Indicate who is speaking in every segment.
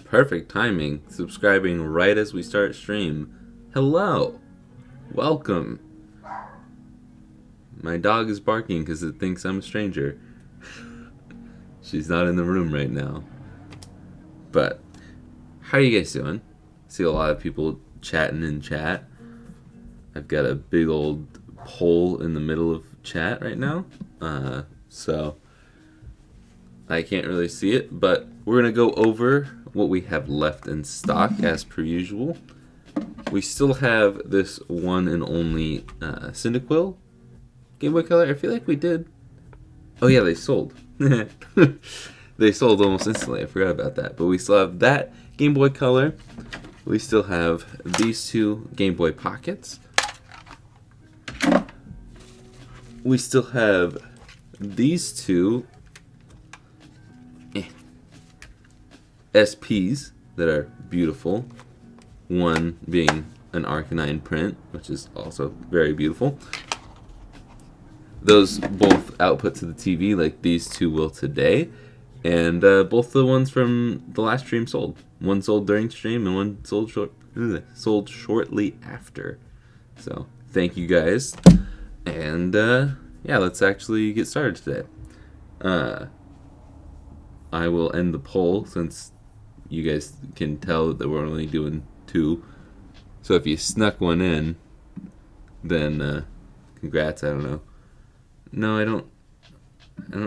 Speaker 1: perfect timing. Subscribing right as we start stream. Hello. Welcome. My dog is barking because it thinks I'm a stranger. She's not in the room right now. But, how are you guys doing? See a lot of people chatting in chat. I've got a big old poll in the middle of chat right now. So, I can't really see it, but we're going to go over what we have left in stock as per usual. We still have this one and only Cyndaquil Game Boy Color. I feel like we did. Oh yeah, they sold. They sold almost instantly. I forgot about that. But we still have that Game Boy Color. We still have these two Game Boy Pockets. We still have these two SPs that are beautiful. One being an Arcanine print, which is also very beautiful. Those both output to the TV like these two will today. And both the ones from the last stream sold. One sold during stream and one sold shortly after. So, thank you guys. And, yeah, let's actually get started today. I will end the poll since you guys can tell that we're only doing two. So if you snuck one in, then congrats, I don't know. No, I don't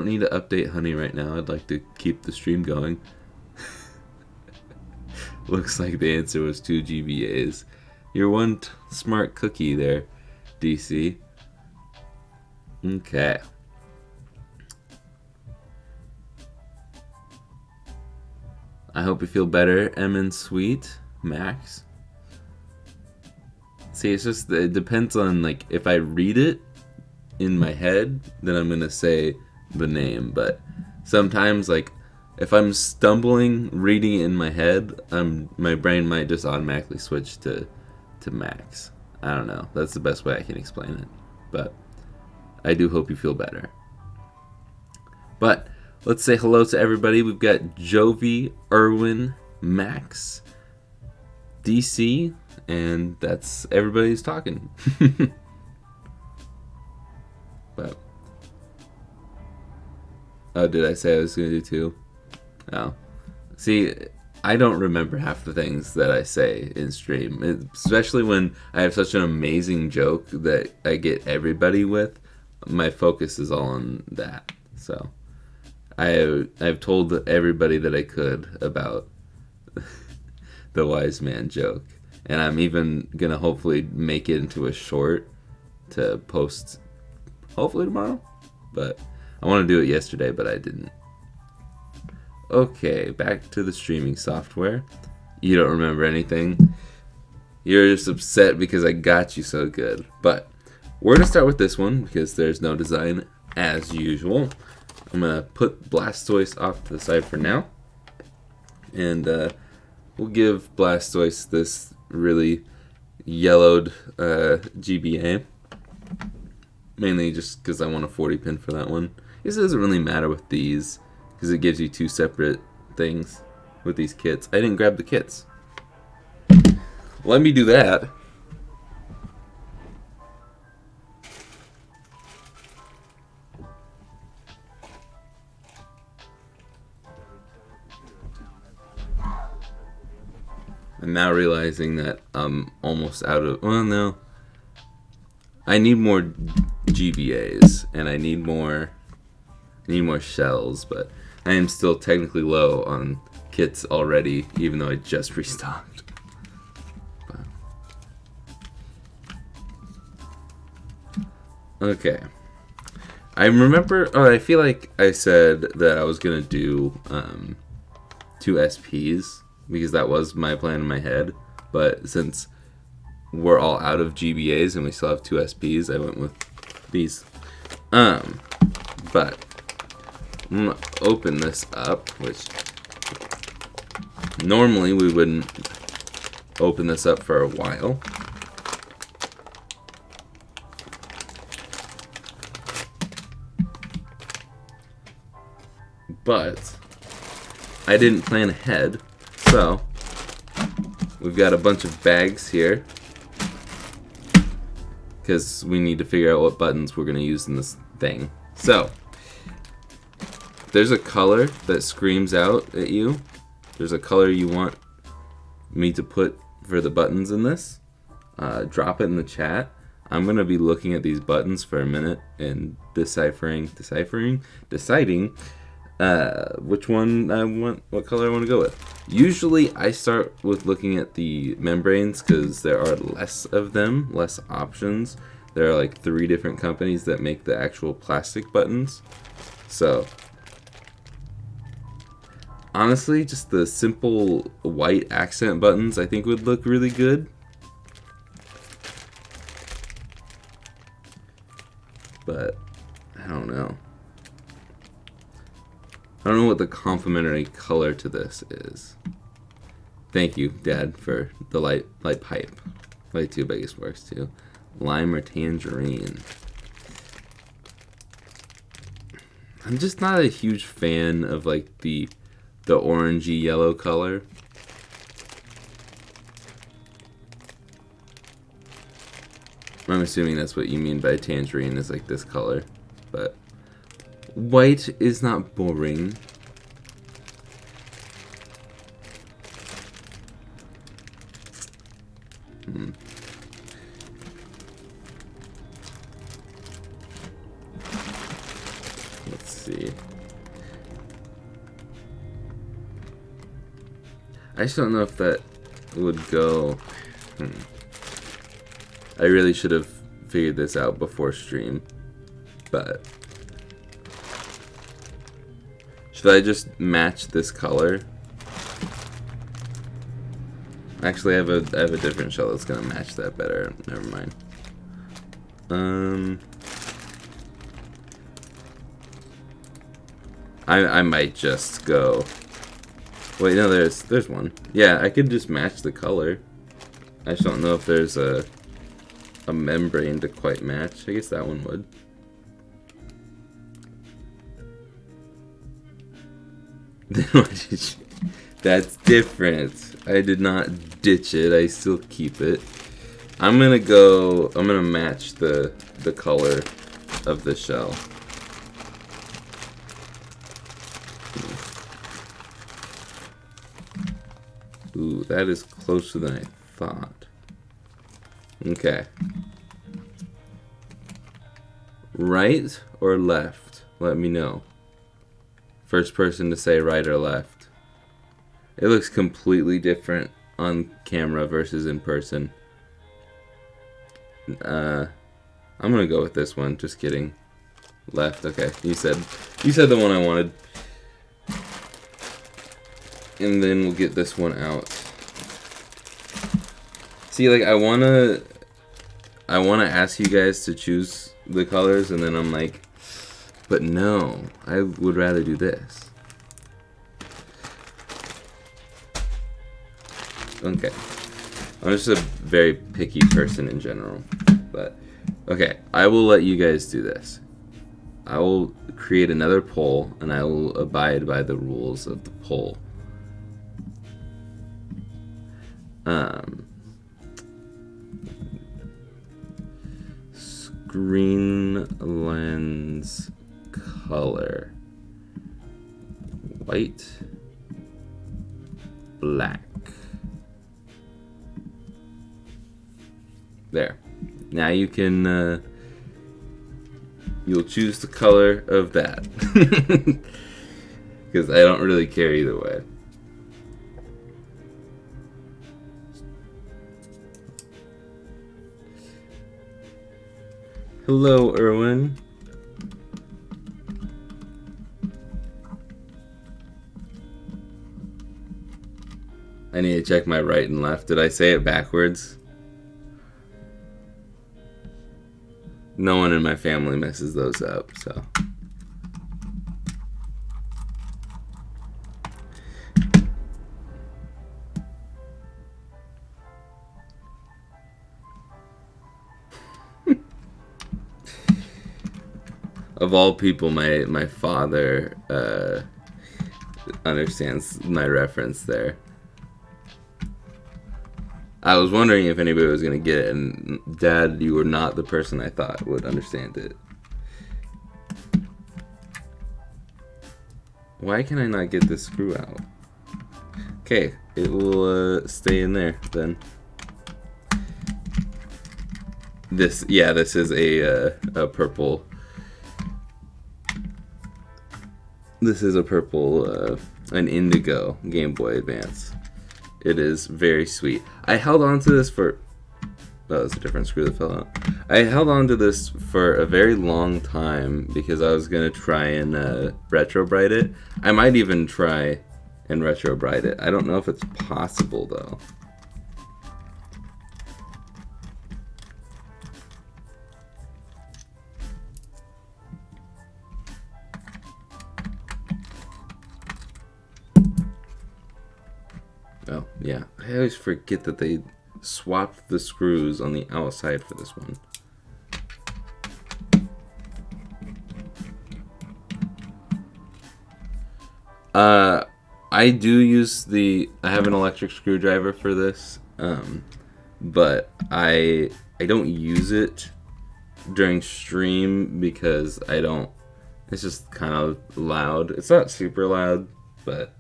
Speaker 1: need to update Honey right now. I'd like to keep the stream going. Looks like the answer was 2 GBAs. You're one smart cookie there, DC. Okay. I hope you feel better, and Sweet, Max. See, it's just, it depends on, like, if I read it in my head, then I'm gonna say the name, but sometimes, like, if I'm stumbling reading it in my head, my brain might just automatically switch to Max. I don't know. That's the best way I can explain it, but I do hope you feel better. But let's say hello to everybody. We've got Jovi, Erwin, Max, DC, and that's everybody who's talking. But oh, did I say I was gonna do two? Oh, see, I don't remember half the things that I say in stream, especially when I have such an amazing joke that I get everybody with. My focus is all on that. So I've told everybody that I could about the wise man joke, and I'm even gonna hopefully make it into a short to post hopefully tomorrow, but I want to do it yesterday, but I didn't. Okay, back to the streaming software. You don't remember anything. You're just upset because I got you so good. But we're going to start with this one because there's no design as usual. I'm going to put Blastoise off to the side for now. And we'll give Blastoise this really yellowed GBA. Mainly just because I want a 40 pin for that one. This doesn't really matter with these because it gives you two separate things with these kits. I didn't grab the kits. Let me do that. I'm now realizing that I'm almost out of... Well, no. I need more GBAs, and I need more shells, but I am still technically low on kits already, even though I just restocked. But. Okay. I remember, I feel like I said that I was going to do 2 SPs, because that was my plan in my head, but since we're all out of GBAs and we still have 2 SPs, I went with these. But I'm gonna open this up, which normally we wouldn't open this up for a while. But I didn't plan ahead, So, we've got a bunch of bags here, because we need to figure out what buttons we're going to use in this thing. So, there's a color that screams out at you. There's a color you want me to put for the buttons in this. Drop it in the chat. I'm going to be looking at these buttons for a minute and deciding which one I want, what color I want to go with. Usually I start with looking at the membranes because there are less of them, less options. There are like 3 different companies that make the actual plastic buttons. So honestly, just the simple white accent buttons I think would look really good. But I don't know. I don't know what the complementary color to this is. Thank you, Dad, for the light pipe. Light tube, I guess, works too. Lime or tangerine. I'm just not a huge fan of like the orangey yellow color. I'm assuming that's what you mean by tangerine, is like this color, but white is not boring. Let's see. I just don't know if that would go. I really should have figured this out before stream, but should I just match this color? Actually, I have a different shell that's gonna match that better. Never mind. I might just go. Wait, no, there's one. Yeah, I could just match the color. I just don't know if there's a membrane to quite match. I guess that one would. That's different. I did not ditch it. I still keep it. I'm gonna match the color of the shell. Ooh, that is closer than I thought. Okay. Right or left? Let me know. First person to say right or left. It looks completely different on camera versus in person. I'm gonna go with this one. Just kidding. Left. Okay. You said the one I wanted. And then we'll get this one out. See, like I wanna ask you guys to choose the colors, and then I'm like, but no, I would rather do this. Okay. I'm just a very picky person in general. But, okay, I will let you guys do this. I will create another poll, and I will abide by the rules of the poll. Screen lens color. White. Black. There. Now you can, you'll choose the color of that. Because I don't really care either way. Hello, Erwin. I need to check my right and left. Did I say it backwards? No one in my family messes those up, so. Of all people, my father understands my reference there. I was wondering if anybody was going to get it, and Dad, you were not the person I thought would understand it. Why can I not get this screw out? Okay, it will stay in there then. This is a purple. This is a purple, an indigo Game Boy Advance. It is very sweet. I held on to this for... Oh, that's a different screw that fell out. I held on to this for a very long time because I was going to try and retro-brite it. I might even try and retro-brite it. I don't know if it's possible, though. Oh, yeah. I always forget that they swapped the screws on the outside for this one. I do use I have an electric screwdriver for this, but I don't use it during stream because it's just kind of loud. It's not super loud, but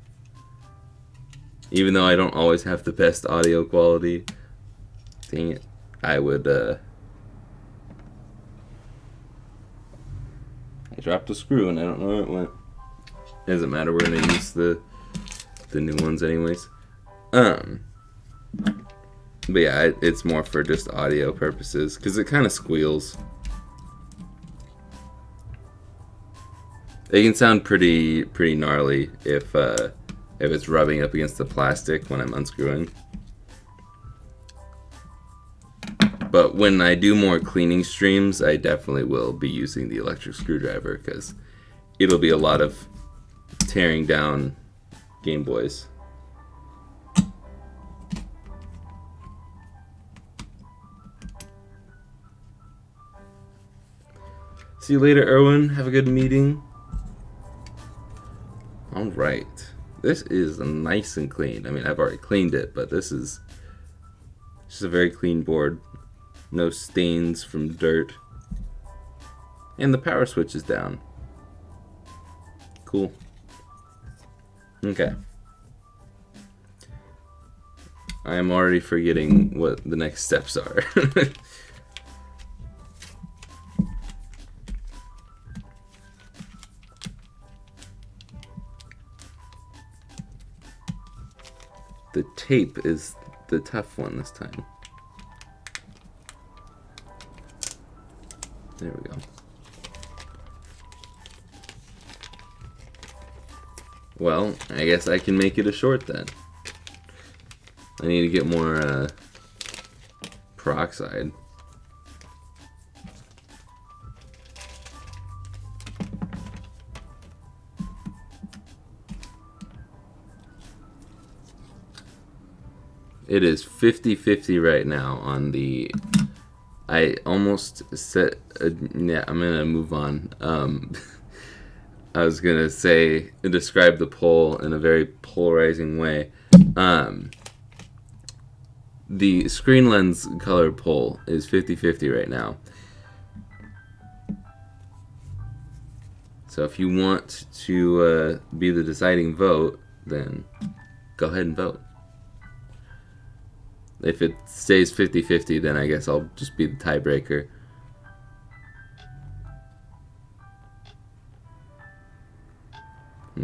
Speaker 1: even though I don't always have the best audio quality, dang it, I would, I dropped a screw and I don't know where it went. It doesn't matter, we're gonna use the new ones anyways. But yeah, it's more for just audio purposes, because it kind of squeals. It can sound pretty gnarly if it's rubbing up against the plastic when I'm unscrewing. But when I do more cleaning streams, I definitely will be using the electric screwdriver because it'll be a lot of tearing down Game Boys. See you later, Erwin. Have a good meeting. Alright. This is nice and clean. I mean, I've already cleaned it, but this is just a very clean board. No stains from dirt. And the power switch is down. Cool. Okay. I am already forgetting what the next steps are. The tape is the tough one this time. There we go. Well, I guess I can make it a short then. I need to get more peroxide. It is 50-50 right now on the... I almost set... yeah, I'm going to move on. I was going to say, describe the poll in a very polarizing way. The screen lens color poll is 50-50 right now. So if you want to be the deciding vote, then go ahead and vote. If it stays 50-50, then I guess I'll just be the tiebreaker.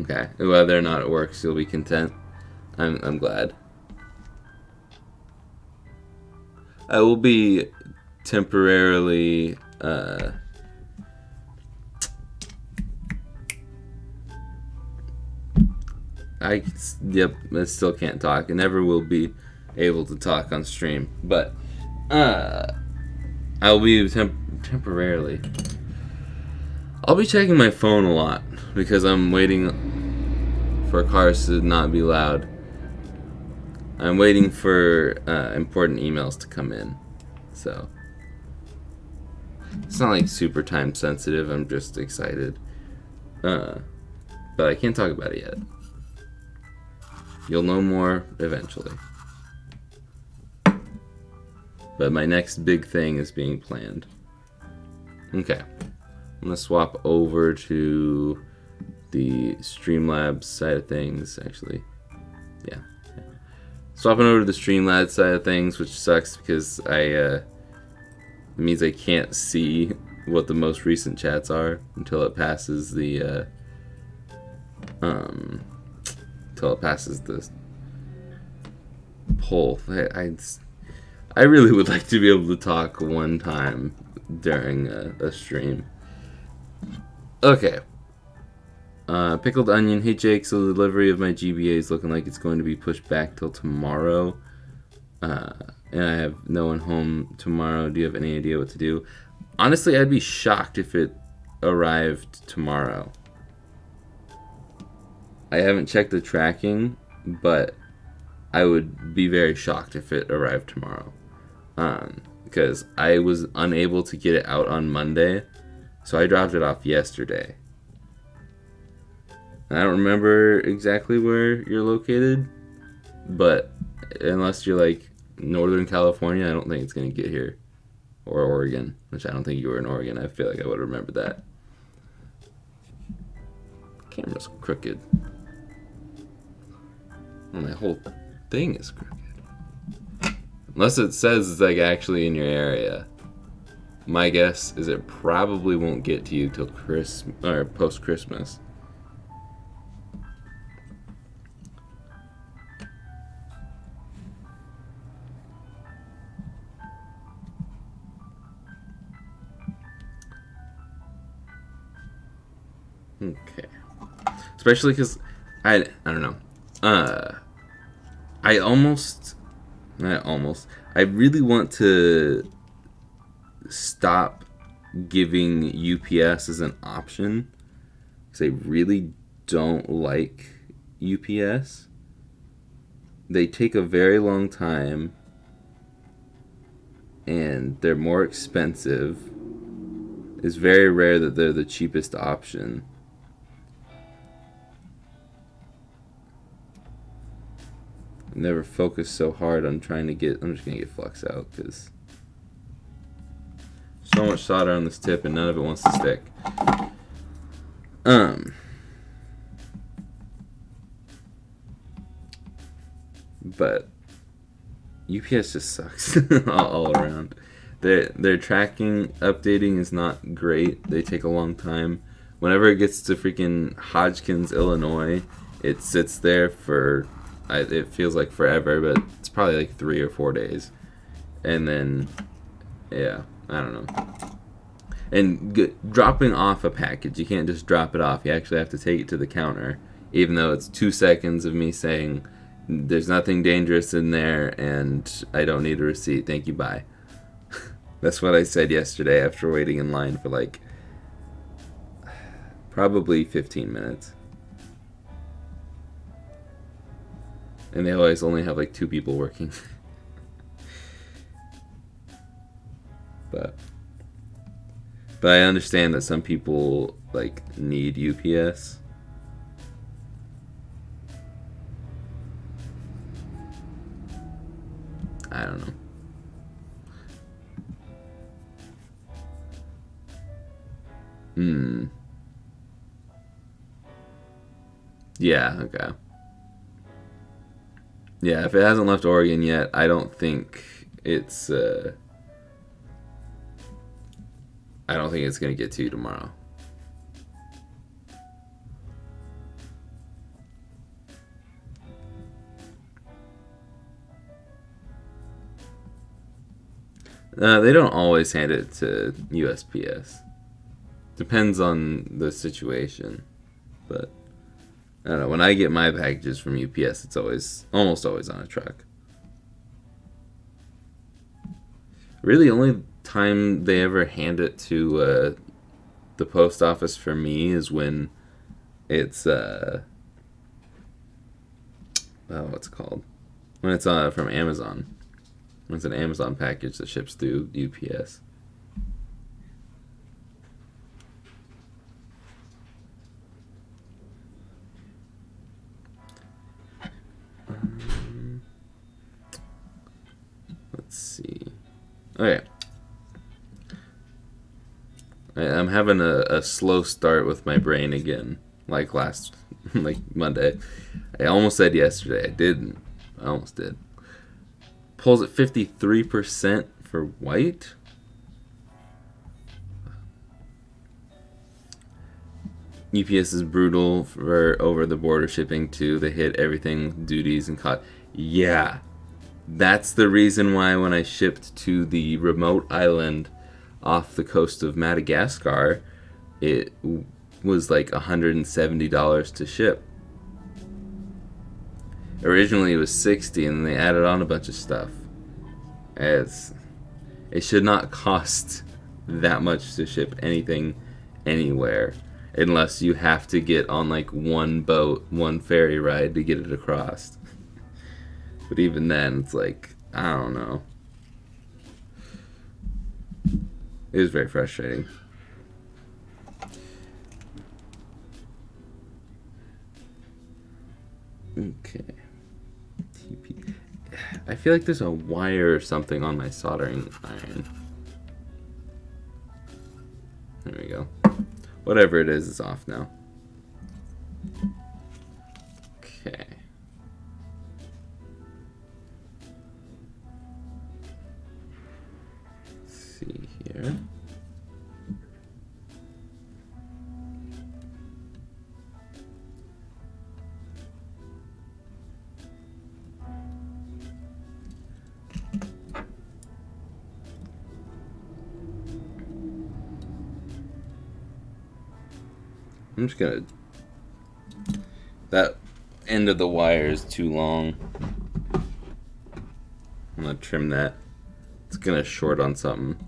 Speaker 1: Okay. Whether or not it works, you'll be content. I'm glad. I will be temporarily I still can't talk. I never will be able to talk on stream, but I'll be temporarily. I'll be checking my phone a lot because I'm waiting for cars to not be loud. I'm waiting for important emails to come in, so it's not like super time sensitive. I'm just excited, but I can't talk about it yet. You'll know more eventually. But my next big thing is being planned. Okay. I'm going to swap over to the Streamlabs side of things, actually. Yeah. Swapping over to the Streamlabs side of things, which sucks because it means I can't see what the most recent chats are until it passes the poll. I really would like to be able to talk one time during a stream. Okay. Pickled Onion. Hey Jake, so the delivery of my GBA is looking like it's going to be pushed back till tomorrow. And I have no one home tomorrow. Do you have any idea what to do? Honestly, I'd be shocked if it arrived tomorrow. I haven't checked the tracking, but I would be very shocked if it arrived tomorrow. Because I was unable to get it out on Monday, so I dropped it off yesterday. I don't remember exactly where you're located, but unless you're like Northern California, I don't think it's going to get here. Or Oregon, which I don't think you were in Oregon. I feel like I would remember that. Camera's crooked. Well, my whole thing is crooked. Unless it says it's like actually in your area. My guess is it probably won't get to you till post-Christmas. Okay. Especially because I don't know. I really want to stop giving UPS as an option because I really don't like UPS. They take a very long time and they're more expensive. It's very rare that they're the cheapest option. Never focused so hard on trying to get. I'm just gonna get flux out because so much solder on this tip and none of it wants to stick. But UPS just sucks all around. Their tracking updating is not great. They take a long time. Whenever it gets to freaking Hodgkins, Illinois, it sits there for. It feels like forever, but it's probably like 3 or 4 days. And then, yeah, I don't know. And dropping off a package, you can't just drop it off. You actually have to take it to the counter, even though it's 2 seconds of me saying, there's nothing dangerous in there, and I don't need a receipt. Thank you, bye. That's what I said yesterday after waiting in line for like probably 15 minutes. And they always only have like 2 people working. But I understand that some people like need UPS. I don't know. Yeah, okay. Yeah, if it hasn't left Oregon yet, I don't think it's I don't think it's gonna get to you tomorrow. They don't always hand it to USPS. Depends on the situation, but I don't know. When I get my packages from UPS, it's almost always on a truck. Really, only time they ever hand it to the post office for me is when it's what's it called? When it's from Amazon. When it's an Amazon package that ships through UPS. Let's see. Okay. I'm having a slow start with my brain again, like like Monday. I almost said yesterday. I didn't. I almost did. Pulls at 53% for white. UPS is brutal for over-the-border shipping, too. They hit everything with duties and cost. Yeah. That's the reason why when I shipped to the remote island off the coast of Madagascar, it was like $170 to ship. Originally it was $60, and then they added on a bunch of stuff. It should not cost that much to ship anything anywhere, unless you have to get on like one boat, one ferry ride to get it across. But even then, it's like, I don't know. It was very frustrating. Okay. TP. I feel like there's a wire or something on my soldering iron. There we go. Whatever it is off now. Okay. Let's see here. I'm just gonna... That end of the wire is too long. I'm gonna trim that. It's gonna short on something.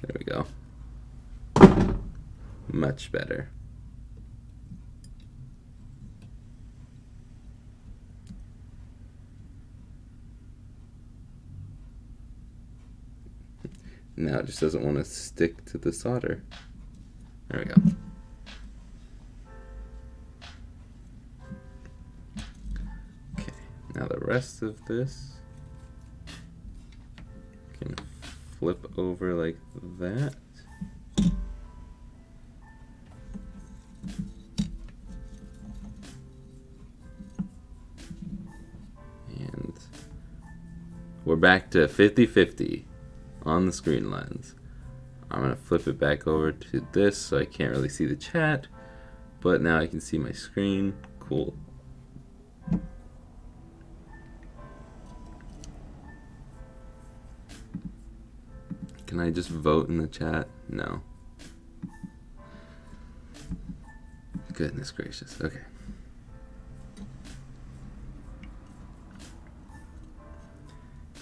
Speaker 1: There we go. Much better. Now it just doesn't want to stick to the solder. There we go. Okay, now the rest of this can flip over like that. And we're back to 50-50. On the screen lens. I'm going to flip it back over to this so I can't really see the chat, but now I can see my screen. Cool. Can I just vote in the chat? No. Goodness gracious. Okay.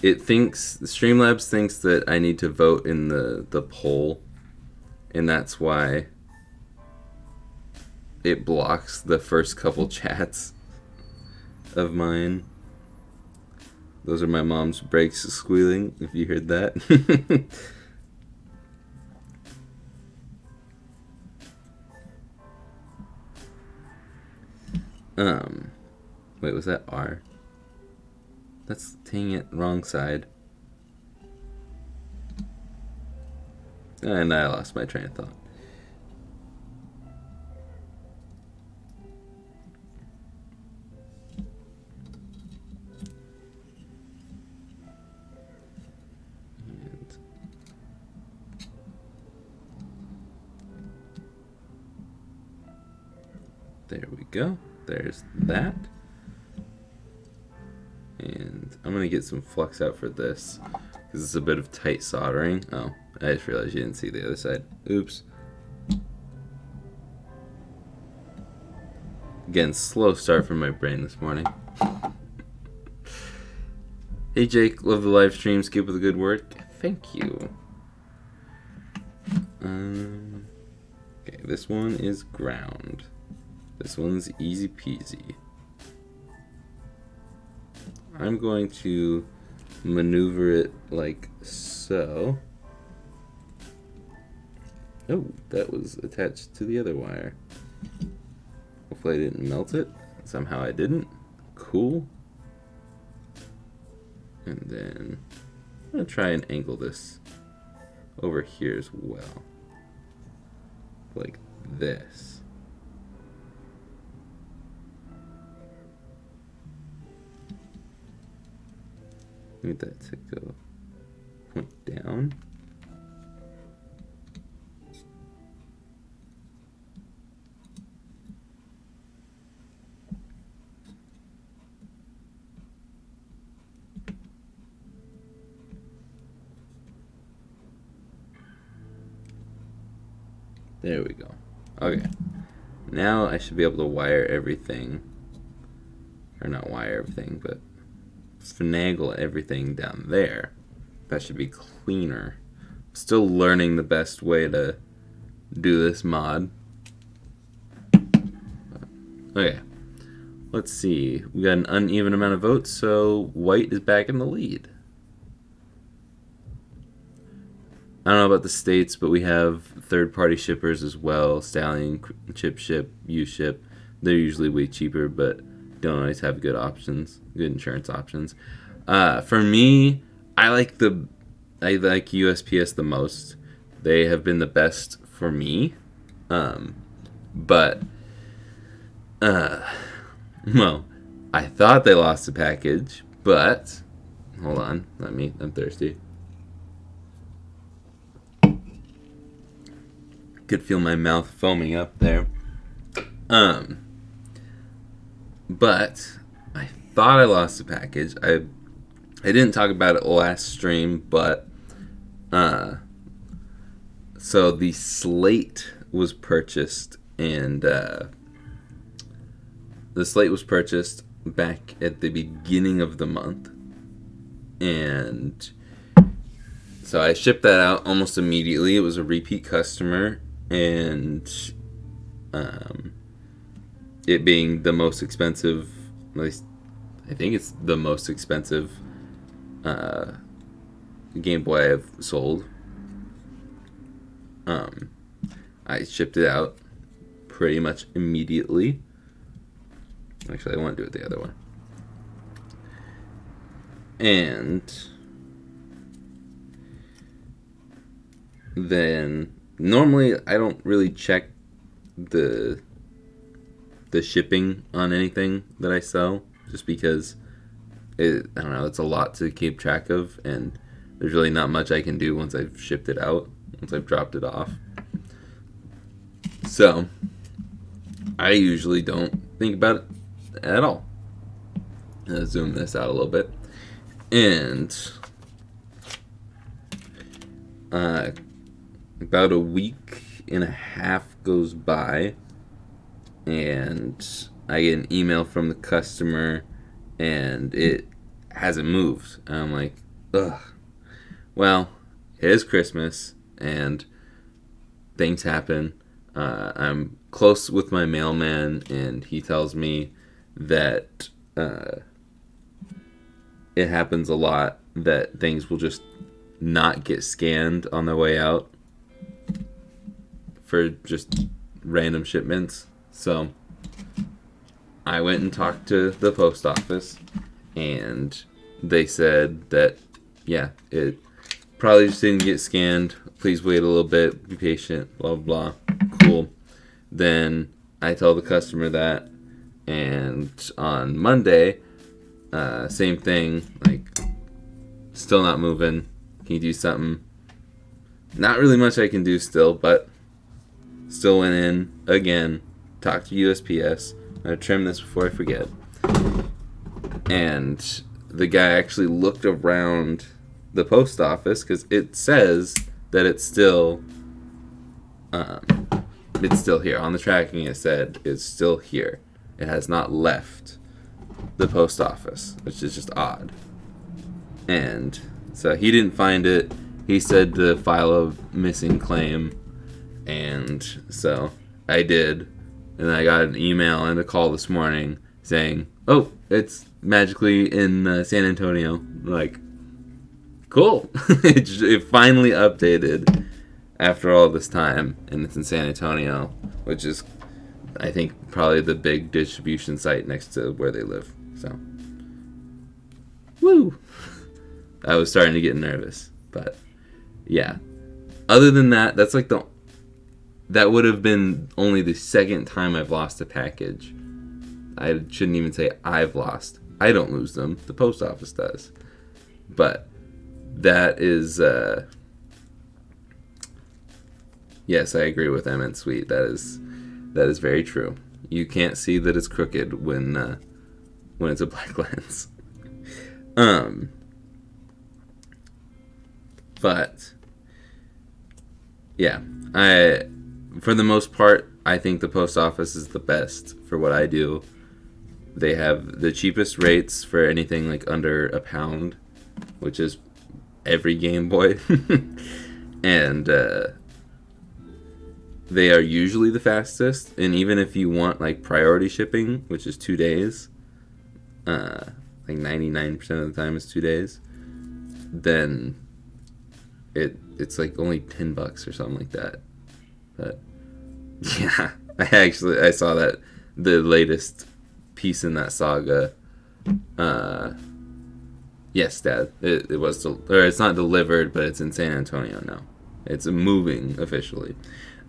Speaker 1: Streamlabs thinks that I need to vote in the poll, and that's why it blocks the first couple chats of mine. Those are my mom's brakes squealing, if you heard that. Wait, was that R? That's, dang it, wrong side. And I lost my train of thought. And there we go. There's that. And I'm going to get some flux out for this, because it's a bit of tight soldering. Oh, I just realized you didn't see the other side. Oops. Again, slow start from my brain this morning. Hey Jake, love the live streams. Keep up the good work. Thank you. Okay, this one is ground. This one's easy peasy. I'm going to maneuver it like so. Oh, that was attached to the other wire. Hopefully I didn't melt it. Somehow I didn't. Cool. And then I'm going to try and angle this over here as well. Like this. Need that to go point down. There we go. Okay. Now I should be able to wire everything. Or not wire everything, but finagle everything down there. That should be cleaner. Still learning the best way to do this mod. Okay. Let's see. We got an uneven amount of votes, so white is back in the lead. I don't know about the states, but we have third-party shippers as well. Stallion, Chip Ship, U-Ship. They're usually way cheaper, but don't always have good options, good insurance options. For me, I like USPS the most. They have been the best for me. Well, I thought they lost the package, but hold on, I'm thirsty. Could feel my mouth foaming up there. But I thought I lost the package. I didn't talk about it last stream, but so the slate was purchased, and the slate was purchased back at the beginning of the month, and so I shipped that out almost immediately. It was a repeat customer, and it being the most expensive, at least I think it's the most expensive Game Boy I've sold. I shipped it out pretty much immediately. Actually, I want to do it the other way. And then normally I don't really check the shipping on anything that I sell, just because I don't know, it's a lot to keep track of, and there's really not much I can do once I've shipped it out, once I've dropped it off. So I usually don't think about it at all. Let's zoom this out a little bit. And about a week and a half goes by, and I get an email from the customer, and it hasn't moved. And I'm like, ugh. Well, it is Christmas, and things happen. I'm close with my mailman, and he tells me that it happens a lot that things will just not get scanned on their way out for just random shipments. So I went and talked to the post office, and they said that, yeah, it probably just didn't get scanned. Please wait a little bit, be patient, blah, blah, blah. Cool. Then I told the customer that, and on Monday, same thing, like, still not moving. Can you do something? Not really much I can do still, but still went in again, talked to USPS. I'm going to trim this before I forget. And the guy actually looked around the post office, because it says that it's still here. On the tracking it said it's still here. It has not left the post office, which is just odd. And so he didn't find it. He said to file a missing claim, and so I did. And I got an email and a call this morning saying, oh, it's magically in San Antonio. Like, cool. It finally updated after all this time, and it's in San Antonio, which is I think probably the big distribution site next to where they live. So, woo! I was starting to get nervous, but yeah. Other than that, that would have been only the second time I've lost a package. I shouldn't even say I've lost. I don't lose them. The post office does. But that is, yes, I agree with Emmett Sweet. That is very true. You can't see that it's crooked when it's a black lens. But yeah, for the most part, I think the post office is the best for what I do. They have the cheapest rates for anything like under £1, which is every Game Boy. And they are usually the fastest. And even if you want like priority shipping, which is 2 days, like 99% of the time is 2 days, then it's like only $10 or something like that. But yeah, I saw that the latest piece in that saga. Yes, Dad, it was or it's not delivered, but it's in San Antonio now. It's moving officially.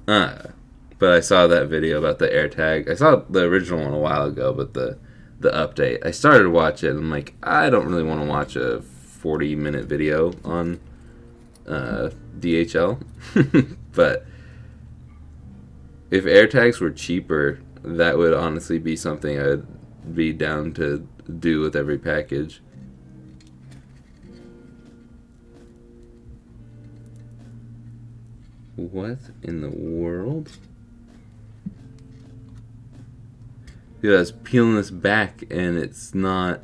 Speaker 1: But I saw that video about the AirTag. I saw the original one a while ago, but the update. I started to watch it, and I'm like, I don't really want to watch a 40-minute video on DHL. But if AirTags were cheaper, that would honestly be something I'd be down to do with every package. What in the world? Dude, I was peeling this back and it's not...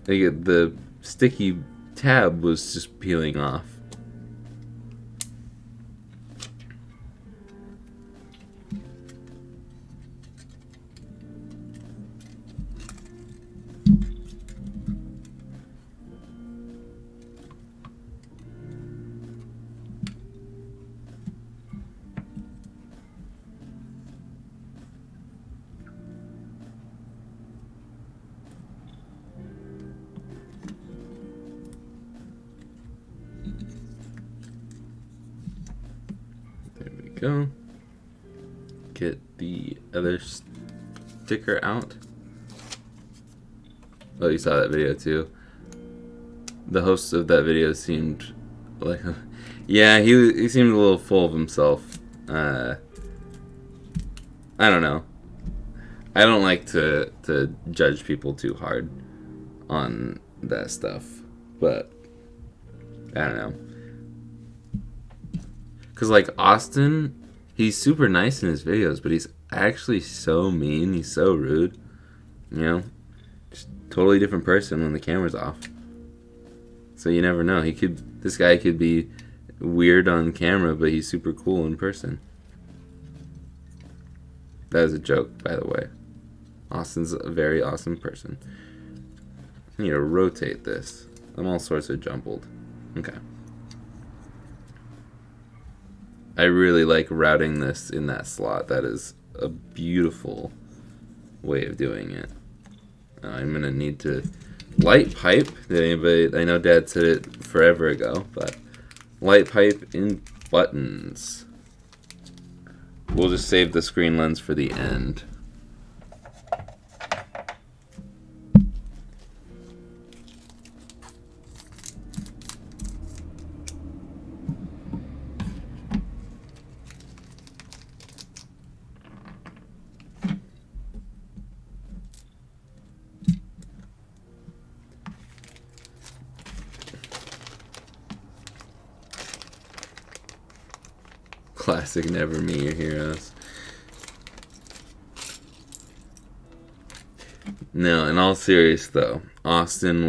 Speaker 1: Like, the sticky tab was just peeling off. Go. Get the other sticker out. Oh, you saw that video too. The host of that video seemed like, yeah, he seemed a little full of himself. I don't know. I don't like to judge people too hard on that stuff, but I don't know. Because, like, Austin, he's super nice in his videos, but he's actually so mean. He's so rude. You know? Just totally different person when the camera's off. So you never know. This guy could be weird on camera, but he's super cool in person. That is a joke, by the way. Austin's a very awesome person. I need to rotate this. I'm all sorts of jumbled. Okay. I really like routing this in that slot. That is a beautiful way of doing it. I'm going to need to light pipe. Did anybody? I know Dad said it forever ago, but light pipe in buttons. We'll just save the screen lens for the end. Classic Never Me Your Heroes. No, in all serious though, Austin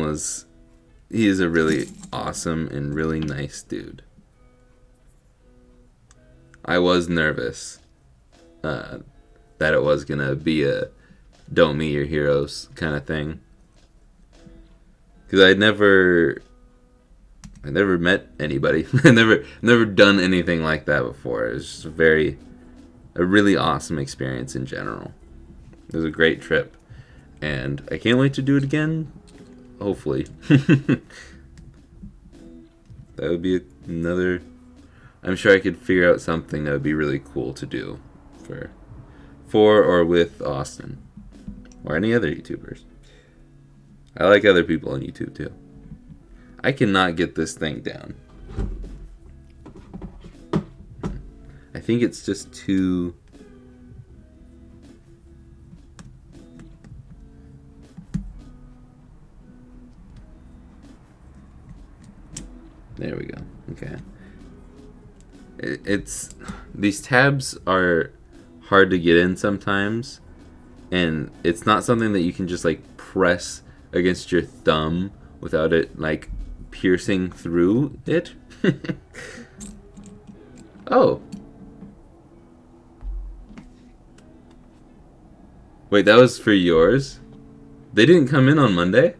Speaker 1: he is a really awesome and really nice dude. I was nervous that it was gonna be a don't meet your heroes kind of thing. Because I never met anybody. I never done anything like that before. It was just very, a really awesome experience in general. It was a great trip, and I can't wait to do it again. Hopefully. That would be another... I'm sure I could figure out something that would be really cool to do for or with Austin. Or any other YouTubers. I like other people on YouTube too. I cannot get this thing down. I think it's just too... There we go. Okay. It's these tabs are hard to get in sometimes, and it's not something that you can just like press against your thumb without it like piercing through it. Oh. Wait, that was for yours? They didn't come in on Monday?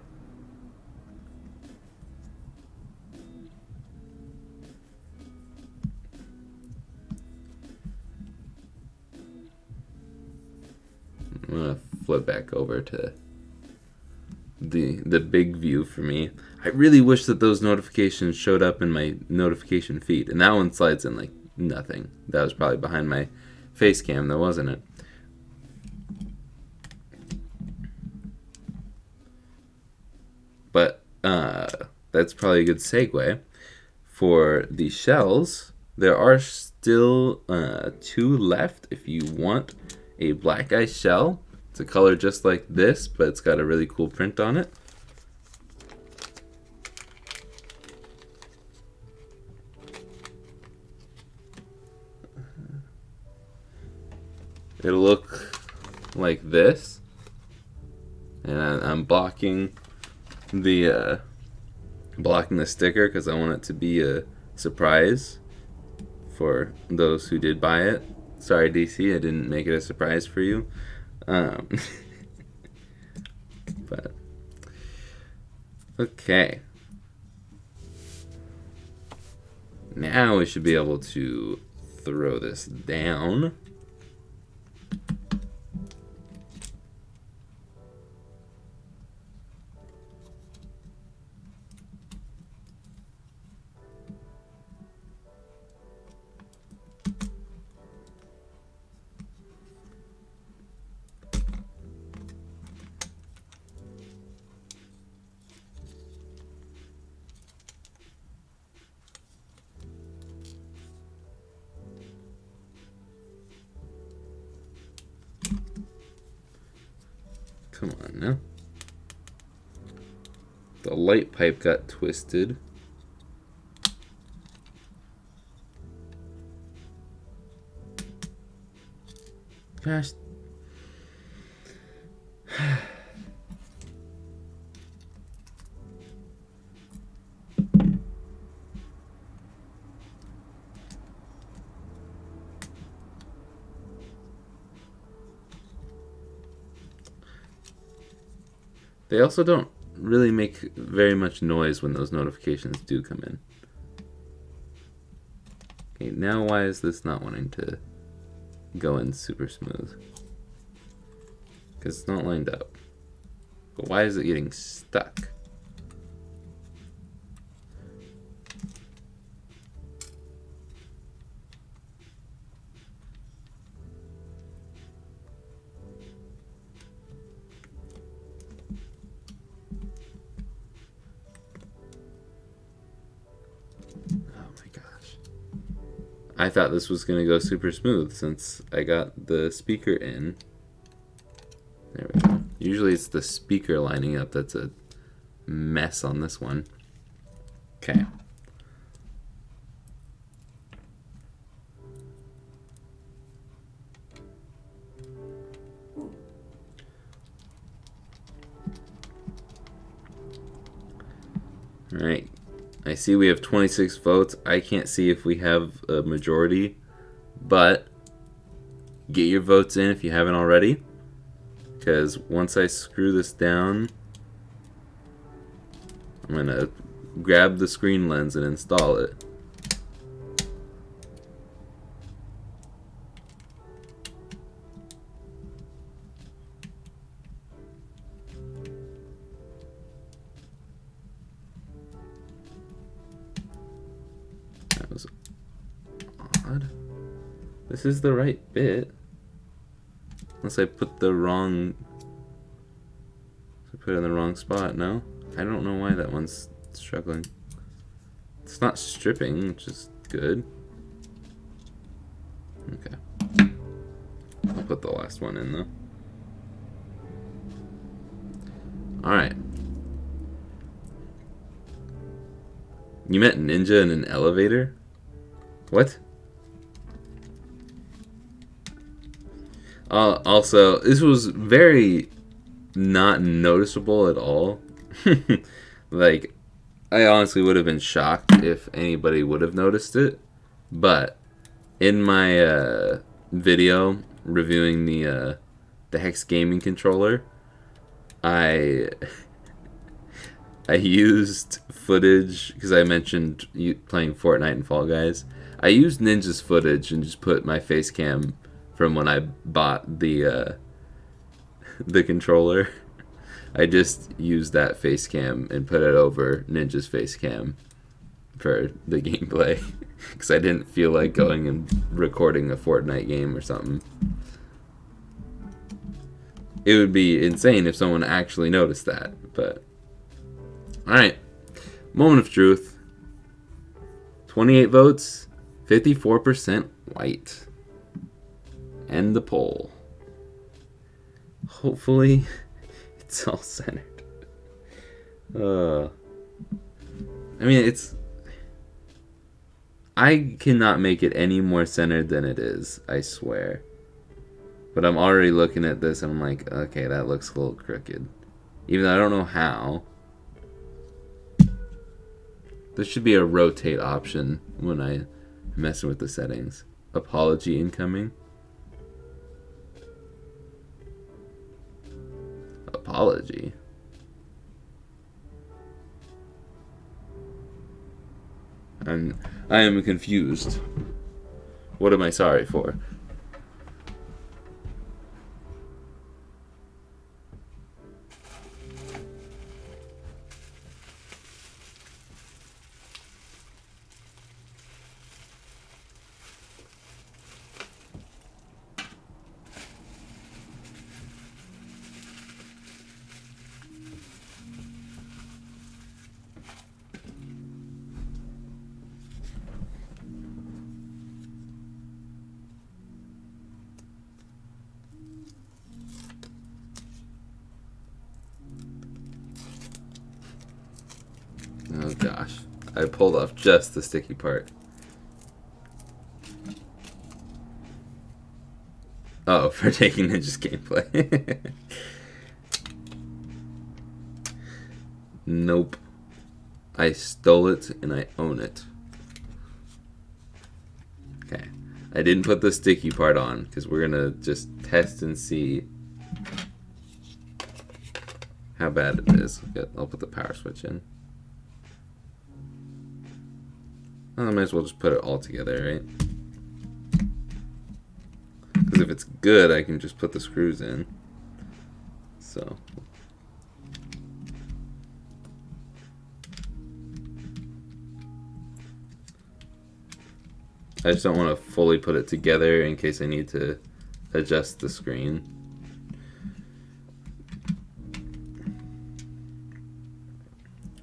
Speaker 1: I'm gonna flip back over to the big view for me. I really wish that those notifications showed up in my notification feed, and that one slides in like nothing. That was probably behind my face cam, though, wasn't it? But that's probably a good segue for the shells. There are still 2 left if you want a black ice shell. It's a color just like this, but it's got a really cool print on it. It'll look like this, and I'm blocking the sticker because I want it to be a surprise for those who did buy it. Sorry, DC, I didn't make it a surprise for you. But okay, now we should be able to throw this down. Come on now. The light pipe got twisted. Gosh. They also don't really make very much noise when those notifications do come in. Okay, now why is this not wanting to go in super smooth? Because it's not lined up. But why is it getting stuck? I thought this was going to go super smooth since I got the speaker in. There we go. Usually it's the speaker lining up that's a mess on this one. Okay. All right. I see we have 26 votes. I can't see if we have a majority, but get your votes in if you haven't already, because once I screw this down, I'm going to grab the screen lens and install it. This is the right bit. Unless I put the wrong... I put it in the wrong spot, no? I don't know why that one's struggling. It's not stripping, which is good. Okay. I'll put the last one in though. Alright. You met Ninja in an elevator? What? Also, this was very not noticeable at all. Like, I honestly would have been shocked if anybody would have noticed it. But in my video reviewing the Hex gaming controller, I used footage because I mentioned playing Fortnite and Fall Guys. I used Ninja's footage and just put my face cam from when I bought the controller. I just used that face cam and put it over Ninja's face cam for the gameplay because I didn't feel like going and recording a Fortnite game or something. It would be insane if someone actually noticed that, but alright. Moment of truth. 28 votes, 54% white. End the poll. Hopefully it's all centered. I mean, I cannot make it any more centered than it is, I swear. But I'm already looking at this and I'm like, okay, that looks a little crooked. Even though I don't know how. There should be a rotate option when I mess with the settings. Apology incoming. Apology. I am confused. What am I sorry for? Oh gosh, I pulled off just the sticky part. Oh, for taking Ninja's gameplay. Nope. I stole it and I own it. Okay. I didn't put the sticky part on because we're gonna just test and see how bad it is. I'll put the power switch in. Well, I might as well just put it all together, right? Because if it's good, I can just put the screws in. So. I just don't want to fully put it together in case I need to adjust the screen.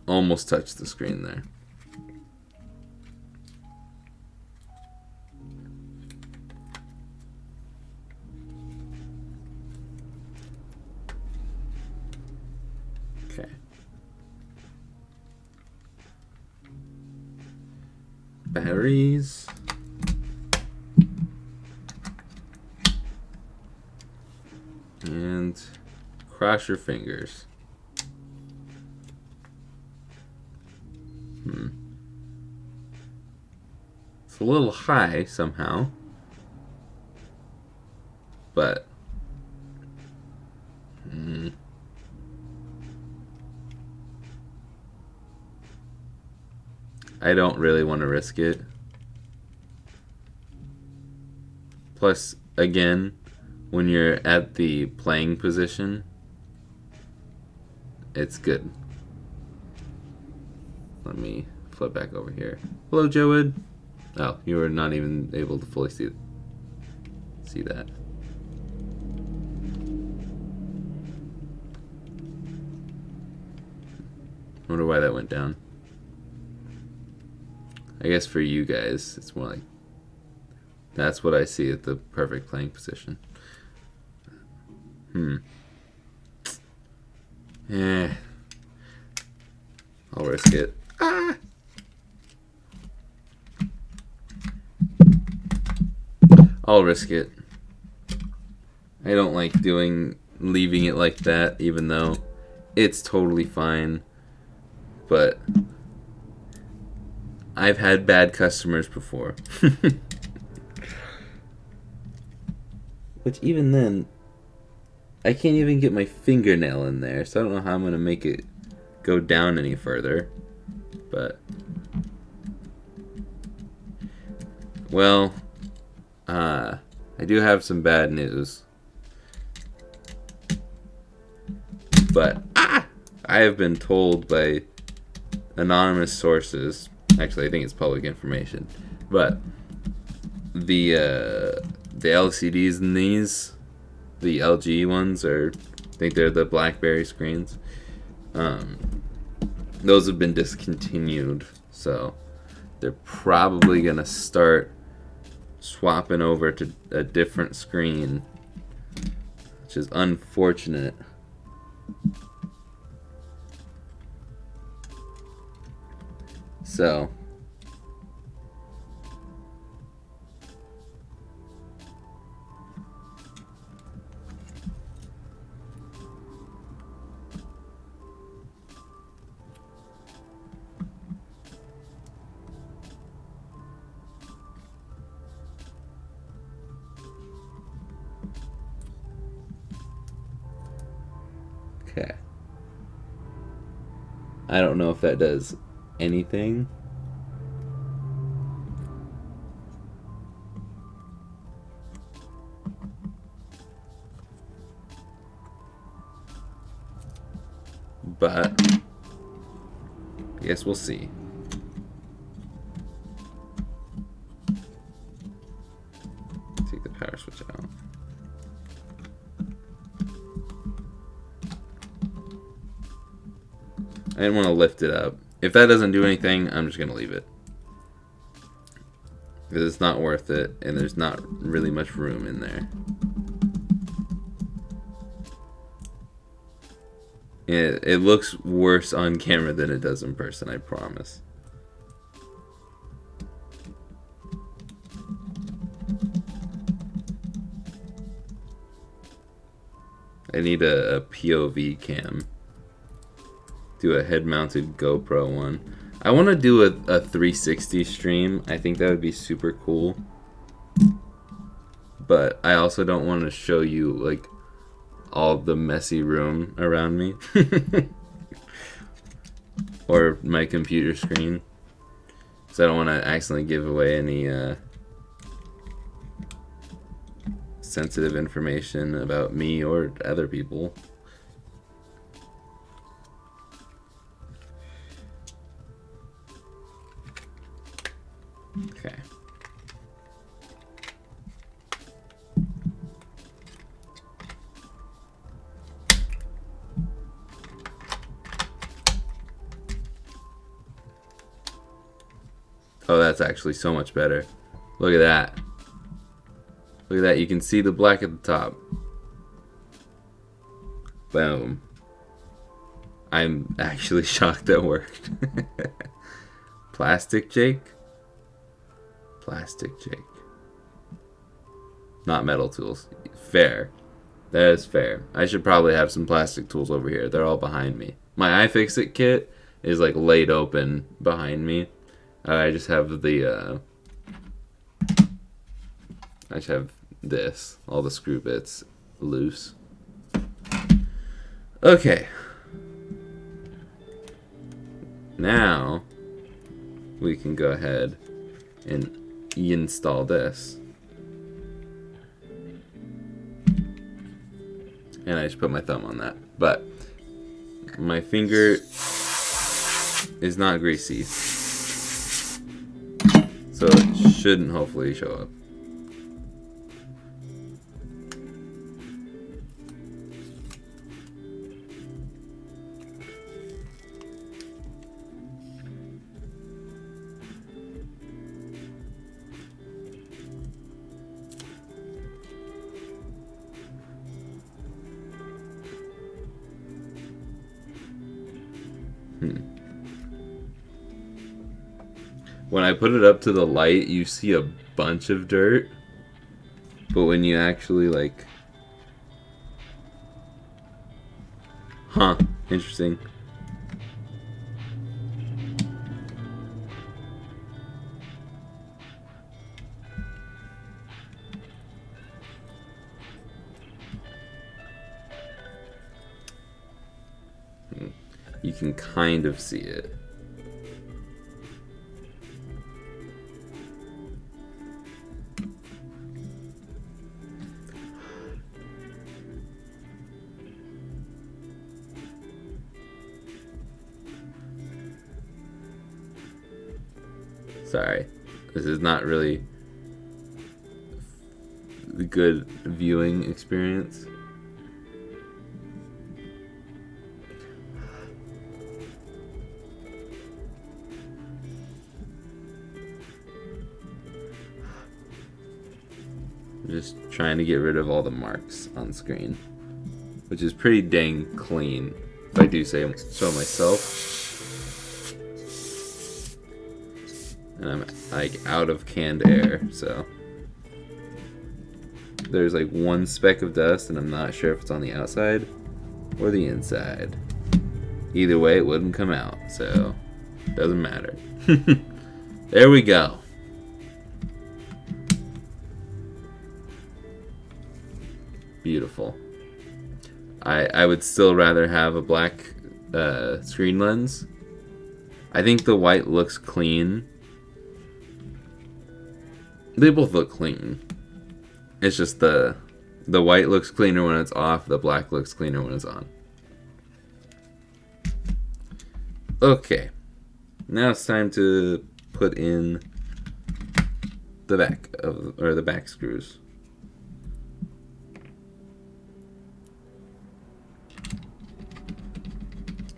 Speaker 1: Almost touched the screen there. Okay. Batteries. And cross your fingers. It's a little high somehow, but I don't really want to risk it. Plus, again, when you're at the playing position, it's good. Let me flip back over here. Hello, Joed. Oh, you were not even able to fully see it. see that. I wonder why that went down. I guess for you guys, it's more like that's what I see at the perfect playing position. I'll risk it. Ah! I'll risk it. I don't like leaving it like that, even though it's totally fine. But I've had bad customers before. Which even then, I can't even get my fingernail in there, so I don't know how I'm going to make it go down any further. But, well, I do have some bad news. But I have been told by anonymous sources, actually I think it's public information, but the LCDs in these, the LG ones, I think they're the BlackBerry screens, those have been discontinued, so they're probably gonna start swapping over to a different screen, which is unfortunate. So okay. I don't know if that does anything. But I guess we'll see. Take the power switch out. I didn't want to lift it up. If that doesn't do anything, I'm just going to leave it. Because it's not worth it, and there's not really much room in there. It looks worse on camera than it does in person, I promise. I need a POV cam. Do a head-mounted GoPro one. I want to do a 360 stream. I think that would be super cool. But I also don't want to show you like all the messy room around me. Or my computer screen. So I don't want to accidentally give away any sensitive information about me or other people. Okay. Oh, that's actually so much better. Look at that. Look at that. You can see the black at the top. Boom. I'm actually shocked that worked. Plastic Jake? Plastic Jake. Not metal tools. Fair. That is fair. I should probably have some plastic tools over here. They're all behind me. My iFixit kit is like laid open behind me. I just have the I just have this. All the screw bits loose. Okay. Now we can go ahead and install this. And I just put my thumb on that. But my finger is not greasy. So it shouldn't hopefully show up. When I put it up to the light, you see a bunch of dirt. But when you actually, like... Huh. Interesting. You can kind of see it. Sorry, this is not really a good viewing experience. I'm just trying to get rid of all the marks on screen, which is pretty dang clean, if I do say so myself. And I'm like out of canned air, so there's like one speck of dust, and I'm not sure if it's on the outside or the inside. Either way, it wouldn't come out, so doesn't matter. There we go. Beautiful. I would still rather have a black screen lens. I think the white looks clean. They both look clean. It's just the white looks cleaner when it's off, the black looks cleaner when it's on. Okay. Now it's time to put in the back of, or the back screws.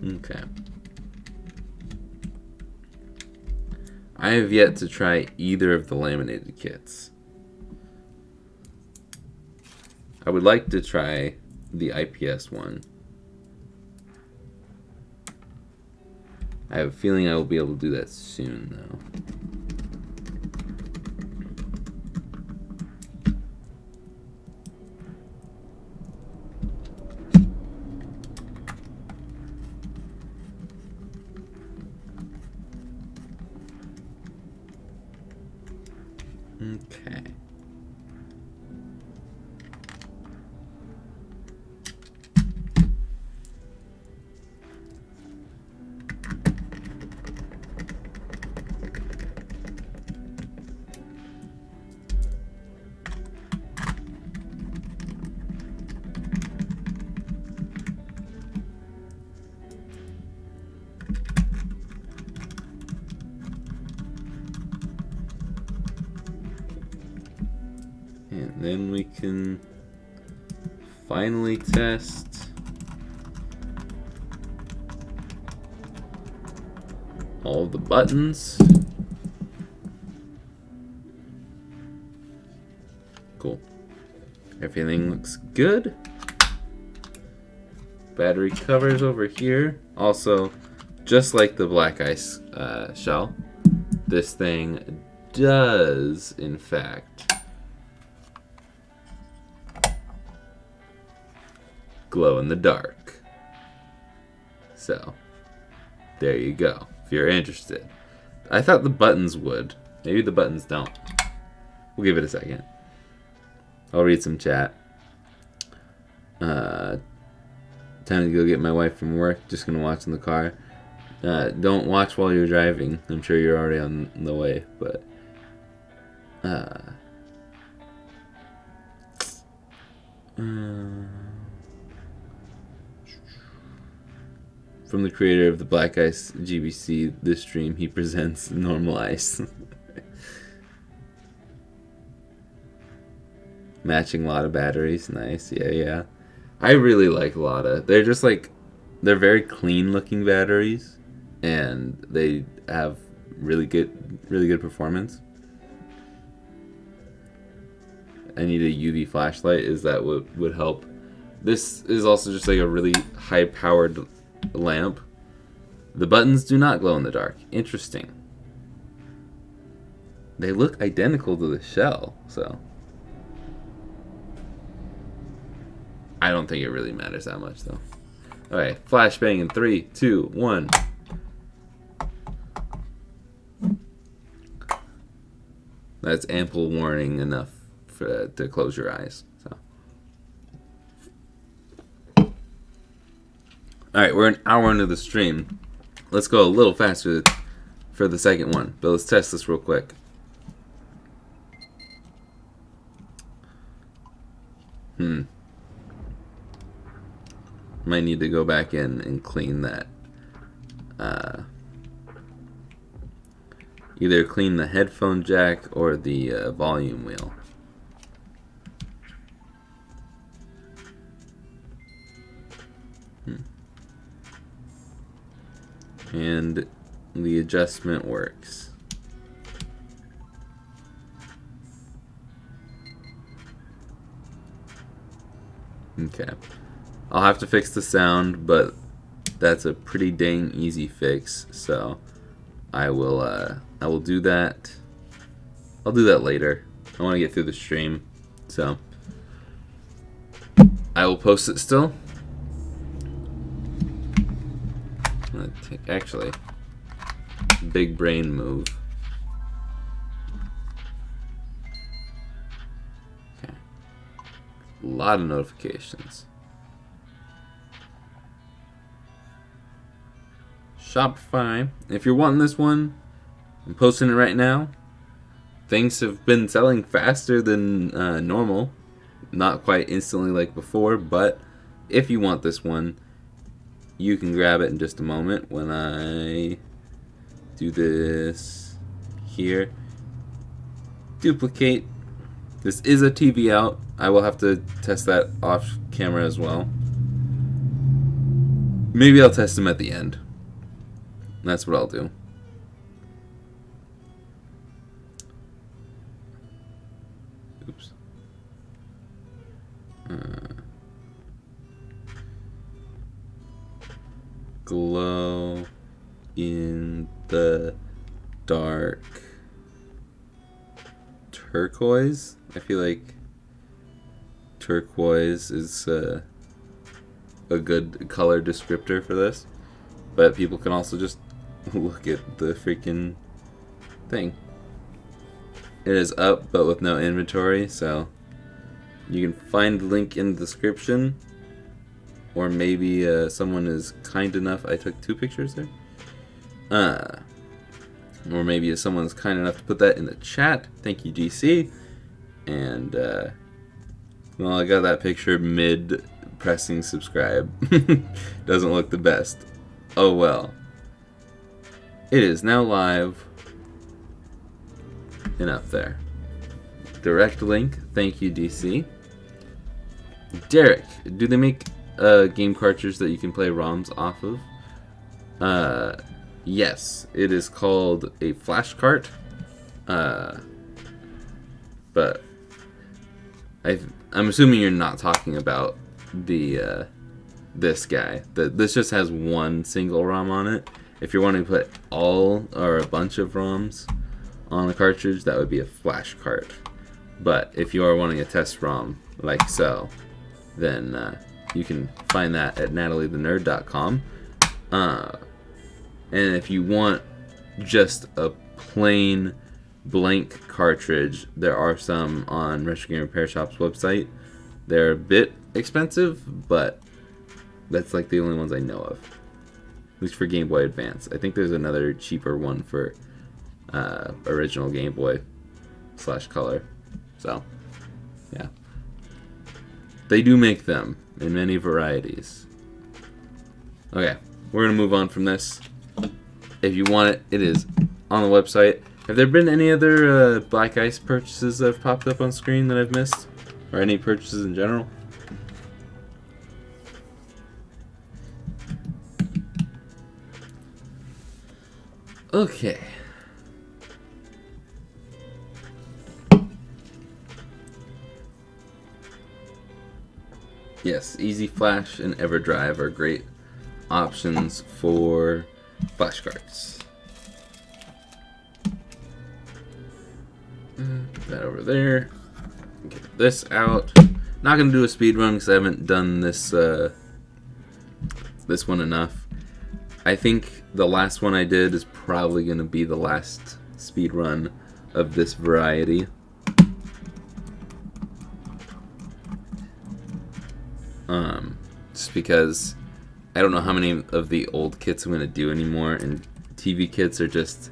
Speaker 1: Okay. I have yet to try either of the laminated kits. I would like to try the IPS one. I have a feeling I will be able to do that soon, though. Okay. And then we can finally test all of the buttons. Cool. Everything looks good. Battery covers over here. Also, just like the Black Ice shell, this thing does, in fact, glow in the dark. So, there you go, if you're interested. I thought the buttons would. Maybe the buttons don't. We'll give it a second. I'll read some chat. Time to go get my wife from work. Just gonna watch in the car. Don't watch while you're driving. I'm sure you're already on the way, but from the creator of the Black Ice GBC, this stream he presents normal ice. Matching Lada batteries, nice. Yeah. I really like Lada. They're just like, they're very clean looking batteries, and they have really good performance. I need a UV flashlight. Is that what would help? This is also just like a really high powered lamp, The buttons do not glow in the dark. Interesting. They look identical to the shell, so I don't think it really matters that much, though. Alright, flashbang in 3, 2, 1. That's ample warning enough to close your eyes. So, alright, we're an hour into the stream. Let's go a little faster for the second one, but let's test this real quick. Might need to go back in and clean that. Either clean the headphone jack or the volume wheel. And the adjustment works. Okay. I'll have to fix the sound, but that's a pretty dang easy fix, so I will do that. I'll do that later. I want to get through the stream, so I will post it still. Actually, big brain move. Okay. A lot of notifications. Shopify. If you're wanting this one, I'm posting it right now. Things have been selling faster than normal. Not quite instantly like before, but if you want this one, you can grab it in just a moment when I do this here. Duplicate. This is a TV out. I will have to test that off camera as well. Maybe I'll test them at the end. That's what I'll do. Oops. Glow in the dark turquoise. I feel like turquoise is a good color descriptor for this, but people can also just look at the freaking thing. It is up, but with no inventory, so you can find the link in the description. Or maybe someone is kind enough. I took 2 pictures there. Or maybe if someone's kind enough to put that in the chat. Thank you, GC. And, well, I got that picture mid-pressing subscribe. Doesn't look the best. Oh, well. It is now live. And up there. Direct link. Thank you, DC. Derek, do they make game cartridge that you can play ROMs off of? Yes, it is called a flash cart. But I'm assuming you're not talking about the this guy. This just has one single ROM on it. If you're wanting to put all or a bunch of ROMs on the cartridge, that would be a flash cart. But if you are wanting a test ROM like so, then you can find that at nataliethenerd.com. And if you want just a plain blank cartridge, there are some on Retro Game Repair Shop's website. They're a bit expensive, but that's like the only ones I know of. At least for Game Boy Advance. I think there's another cheaper one for original Game Boy / Color. So, yeah. They do make them in many varieties. Okay, we're going to move on from this. If you want it, it is on the website. Have there been any other Black Ice purchases that have popped up on screen that I've missed? Or any purchases in general? Okay. Yes, Easy Flash and EverDrive are great options for flashcards. Put that over there. Get this out. Not gonna do a speed run because I haven't done this this one enough. I think the last one I did is probably gonna be the last speed run of this variety. Just because I don't know how many of the old kits I'm gonna do anymore, and TV kits are just,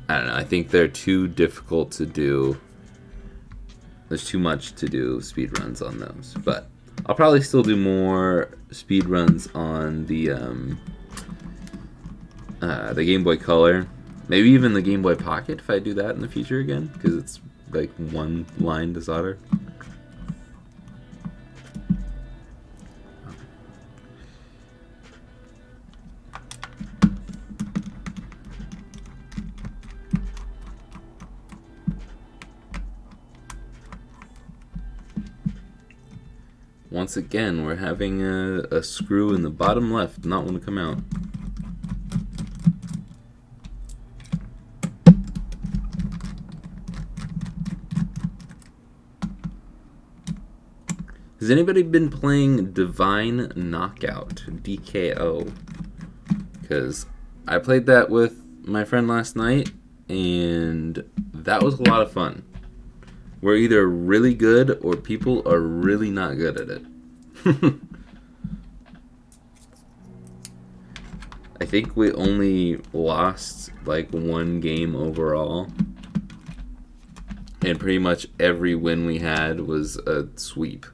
Speaker 1: I don't know, I think they're too difficult to do. There's too much to do speed runs on those, but I'll probably still do more speed runs on the Game Boy Color, maybe even the Game Boy Pocket if I do that in the future again, because it's like one line to solder. Once again, we're having a screw in the bottom left not want to come out. Has anybody been playing Divine Knockout, DKO? Because I played that with my friend last night, and that was a lot of fun. We're either really good or people are really not good at it. I think we only lost like one game overall. And pretty much every win we had was a sweep.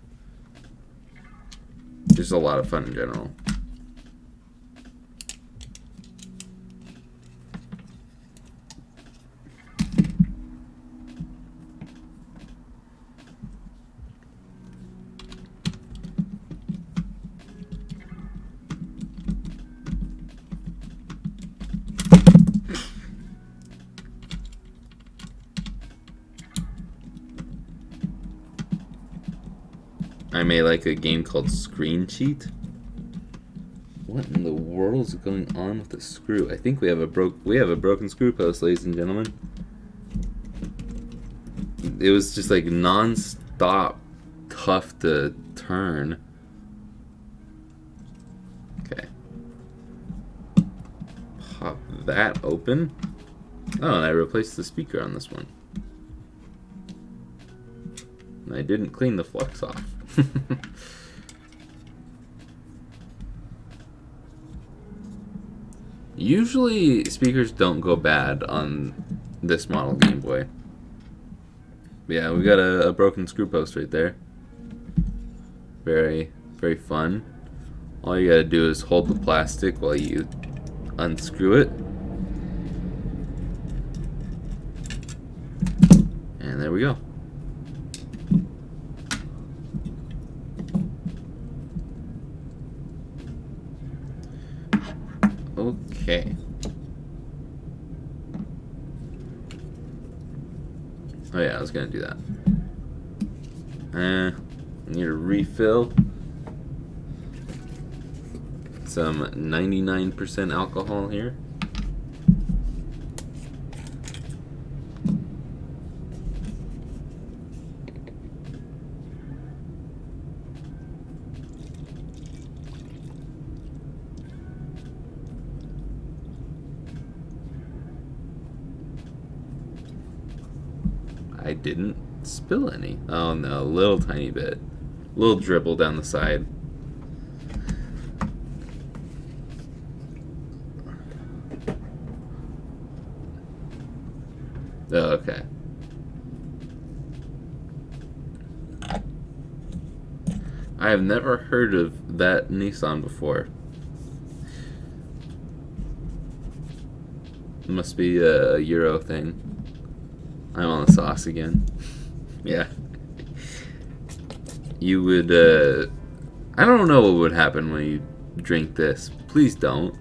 Speaker 1: Just a lot of fun in general. I made like a game called Screen Cheat. What in the world is going on with the screw? I think we have a broken screw post, ladies and gentlemen. It was just like non-stop tough to turn. Okay. Pop that open. Oh, and I replaced the speaker on this one. And I didn't clean the flux off. Usually speakers don't go bad on this model Game Boy. Yeah, we got a broken screw post right there. Very, very fun. All you gotta do is hold the plastic while you unscrew it. And there we go. Okay. Oh yeah, I was gonna do that. Need a refill. Some 99% alcohol here. I didn't spill any. Oh no, a little tiny bit. A little dribble down the side. Oh, okay. I have never heard of that Nissan before. It must be a Euro thing. I'm on the sauce again. Yeah. You would, I don't know what would happen when you drink this. Please don't.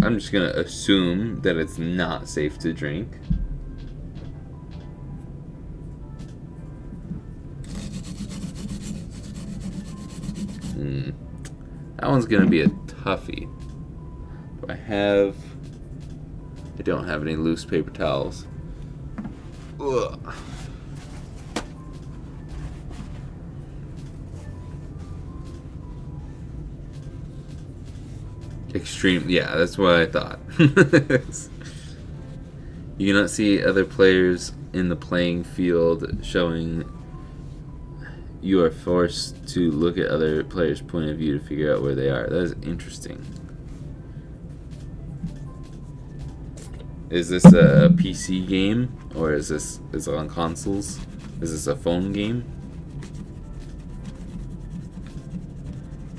Speaker 1: I'm just gonna assume that it's not safe to drink. That one's gonna be a toughie. I don't have any loose paper towels. Ugh. Extreme, yeah, that's what I thought. You cannot see other players in the playing field, showing you are forced to look at other players' point of view to figure out where they are. That is interesting. Is this a PC game, or is it on consoles? Is this a phone game?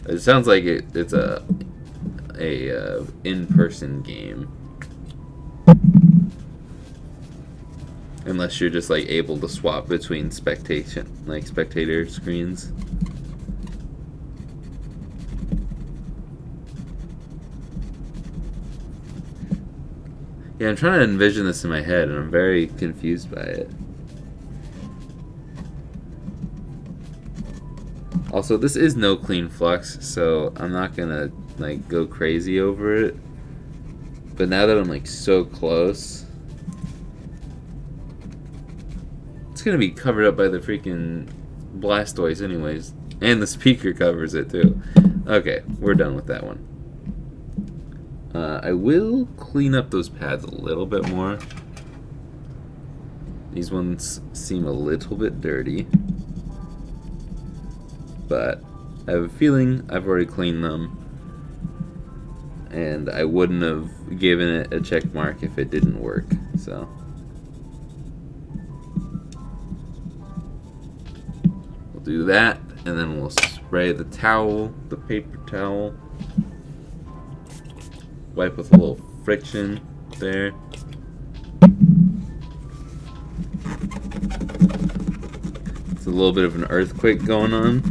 Speaker 1: It sounds like it's a in-person game, unless you're just like able to swap between spectator screens. Yeah, I'm trying to envision this in my head, and I'm very confused by it. Also, this is no clean flux, so I'm not gonna like go crazy over it. But now that I'm like so close, it's gonna be covered up by the freaking Blastoise anyways. And the speaker covers it too. Okay, we're done with that one. I will clean up those pads a little bit more. These ones seem a little bit dirty, but I have a feeling I've already cleaned them, and I wouldn't have given it a check mark if it didn't work. So we'll do that, and then we'll spray the towel, the paper towel. Wipe with a little friction there. It's a little bit of an earthquake going on.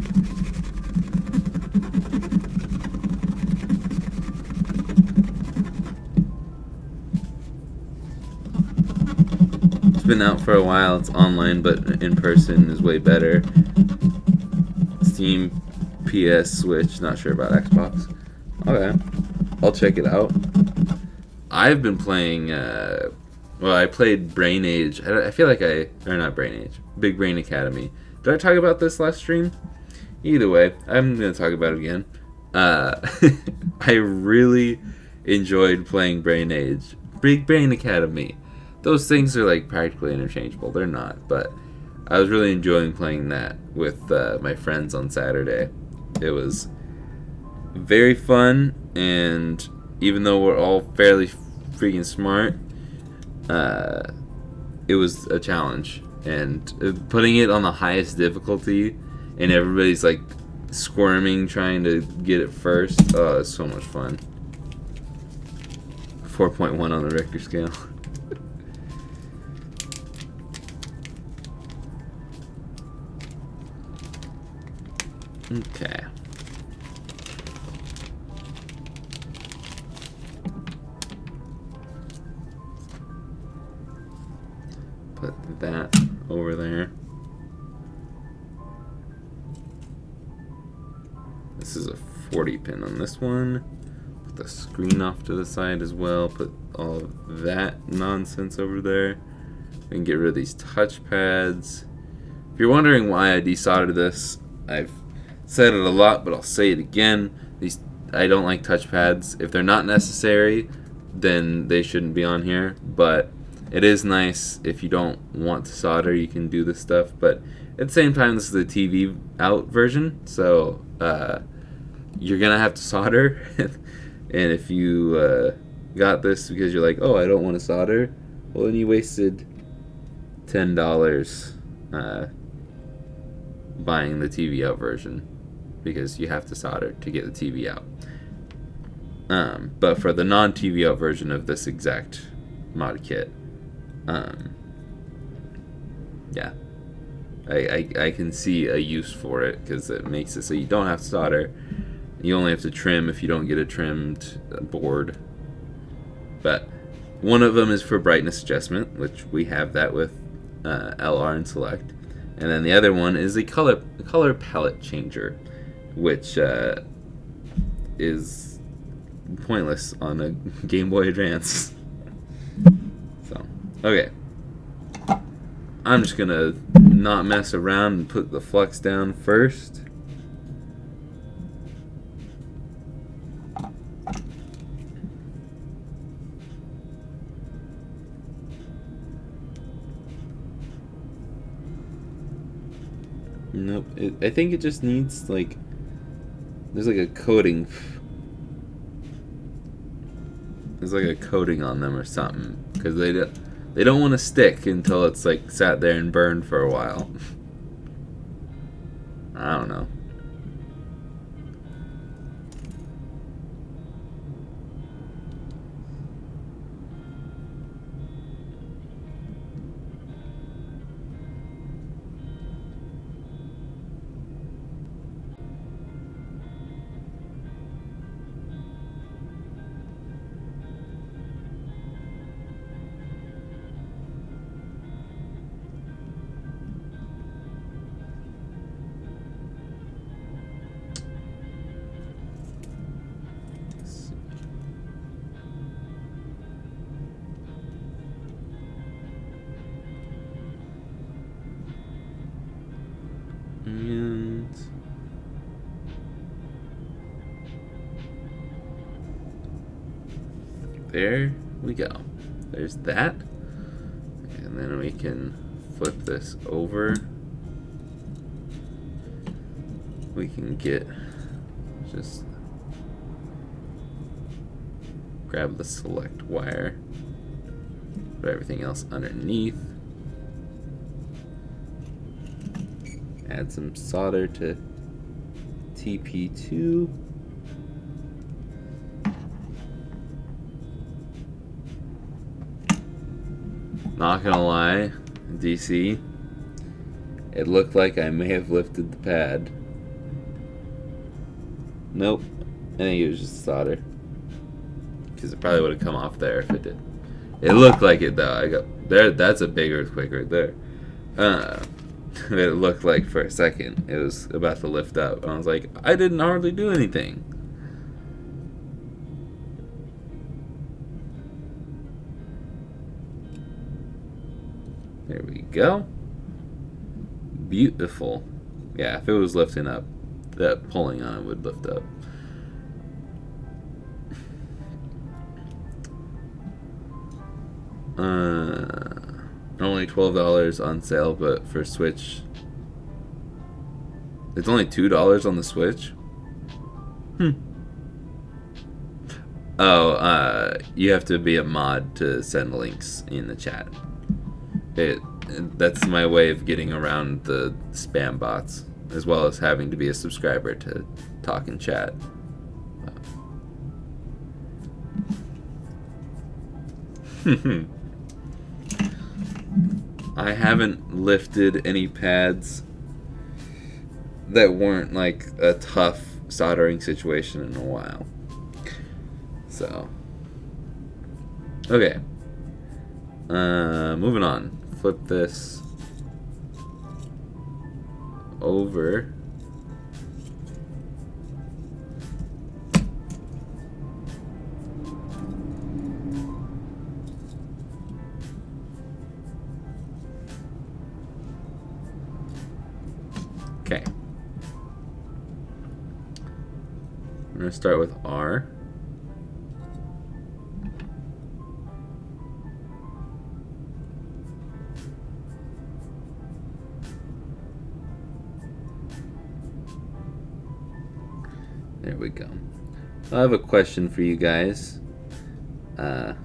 Speaker 1: It's been out for a while. It's online, but in person is way better. Steam, PS, Switch. Not sure about Xbox. Okay. I'll check it out. I've been playing, well, I played Brain Age. I feel like or not Brain Age, Big Brain Academy. Did I talk about this last stream? Either way, I'm going to talk about it again. I really enjoyed playing Brain Age. Big Brain Academy. Those things are like practically interchangeable. They're not, but I was really enjoying playing that with my friends on Saturday. It was very fun, and even though we're all fairly freaking smart, it was a challenge. And putting it on the highest difficulty, and everybody's like squirming trying to get it first. Oh, it's so much fun. 4.1 on the Richter scale. Okay. Put that over there. This is a 40 pin on this one. Put the screen off to the side as well. Put all of that nonsense over there. We can get rid of these touch pads. If you're wondering why I desoldered this, I've said it a lot, but I'll say it again. I don't like touch pads. If they're not necessary, then they shouldn't be on here. But it is nice if you don't want to solder, you can do this stuff. But at the same time, this is the TV out version, so you're gonna have to solder. And if you got this because you're like, oh, I don't want to solder, well, then you wasted $10 buying the TV out version, because you have to solder to get the TV out. But for the non-TV out version of this exact mod kit, yeah, I can see a use for it, because it makes it so you don't have to solder. You only have to trim if you don't get a trimmed board. But one of them is for brightness adjustment, which we have that with LR and Select. And then the other one is a color palette changer, which is pointless on a Game Boy Advance. So, okay. I'm just gonna not mess around and put the flux down first. Nope. I think it just needs, like, there's like a coating. There's like a coating on them or something, because they don't want to stick until it's like sat there and burned for a while. I don't know. And there we go. There's that. And then we can flip this over. We can just grab the select wire, put everything else underneath. Add some solder to TP2. Not gonna lie, DC, it looked like I may have lifted the pad. Nope, I think it was just solder, because it probably would have come off there if it did. It looked like it though. I got there. That's a big earthquake right there. It looked like for a second it was about to lift up. I was like, I didn't hardly do anything. There we go. Beautiful. Yeah, if it was lifting up, that pulling on it would lift up. Only $12 on sale, but for Switch, it's only $2 on the Switch. Oh, you have to be a mod to send links in the chat. That's my way of getting around the spam bots, as well as having to be a subscriber to talk and chat. I haven't lifted any pads that weren't like a tough soldering situation in a while. So, okay. Moving on. Flip this over. Okay. I'm going to start with R. There we go. I have a question for you guys. And